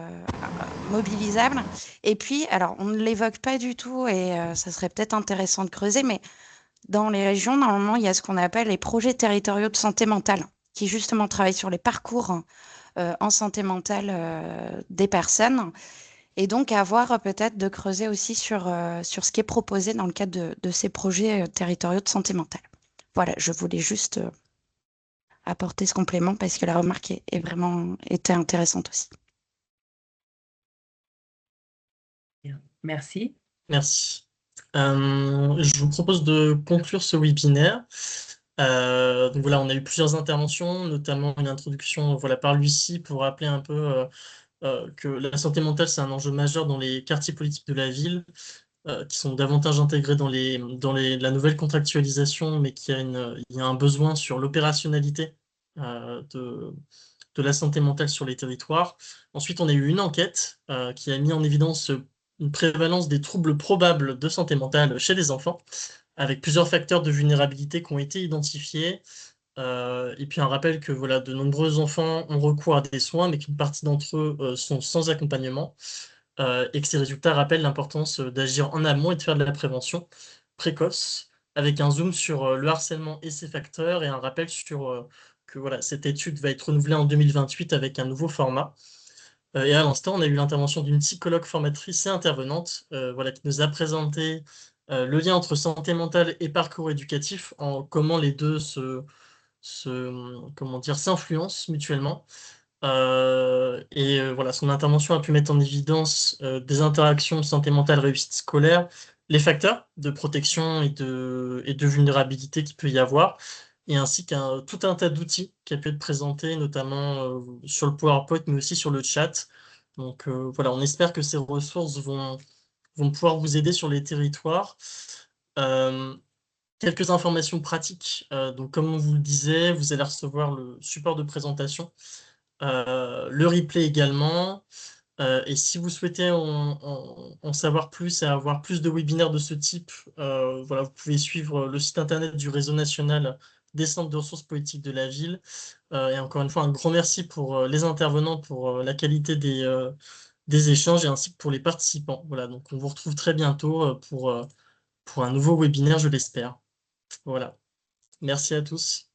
mobilisables. Et puis, alors, on ne l'évoque pas du tout et ça serait peut-être intéressant de creuser, mais dans les régions, normalement, il y a ce qu'on appelle les projets territoriaux de santé mentale, qui justement travaillent sur les parcours en santé mentale des personnes. Et donc, à voir peut-être de creuser aussi sur ce qui est proposé dans le cadre de ces projets territoriaux de santé mentale. Voilà, je voulais juste apporter ce complément parce que la remarque est vraiment était intéressante aussi. Merci. Merci. Je vous propose de conclure ce webinaire. Donc voilà, on a eu plusieurs interventions, notamment une introduction par Lucie pour rappeler un peu que la santé mentale, c'est un enjeu majeur dans les quartiers politiques de la ville, qui sont davantage intégrés dans la nouvelle contractualisation, mais il y a un besoin sur l'opérationnalité de la santé mentale sur les territoires. Ensuite, on a eu une enquête qui a mis en évidence une prévalence des troubles probables de santé mentale chez les enfants, avec plusieurs facteurs de vulnérabilité qui ont été identifiés. Et puis un rappel que de nombreux enfants ont recours à des soins, mais qu'une partie d'entre eux sont sans accompagnement, et que ces résultats rappellent l'importance d'agir en amont et de faire de la prévention précoce, avec un zoom sur le harcèlement et ses facteurs, et un rappel sur que cette étude va être renouvelée en 2028 avec un nouveau format. Et à l'instant, on a eu l'intervention d'une psychologue formatrice et intervenante qui nous a présenté le lien entre santé mentale et parcours éducatif, en comment les deux s'influencent mutuellement. Son intervention a pu mettre en évidence des interactions de santé mentale réussite scolaire, les facteurs de protection et de vulnérabilité qu'il peut y avoir, et ainsi tout un tas d'outils qui a pu être présenté, notamment sur le PowerPoint, mais aussi sur le chat. Donc on espère que ces ressources vont pouvoir vous aider sur les territoires. Quelques informations pratiques. Donc, comme on vous le disait, vous allez recevoir le support de présentation, le replay également. Et si vous souhaitez en savoir plus et avoir plus de webinaires de ce type, voilà, vous pouvez suivre le site internet du Réseau national des centres de ressources politiques de la ville. Et encore une fois, un grand merci pour les intervenants, pour la qualité des échanges et ainsi que pour les participants. Voilà, donc on vous retrouve très bientôt pour un nouveau webinaire, je l'espère. Voilà. Merci à tous.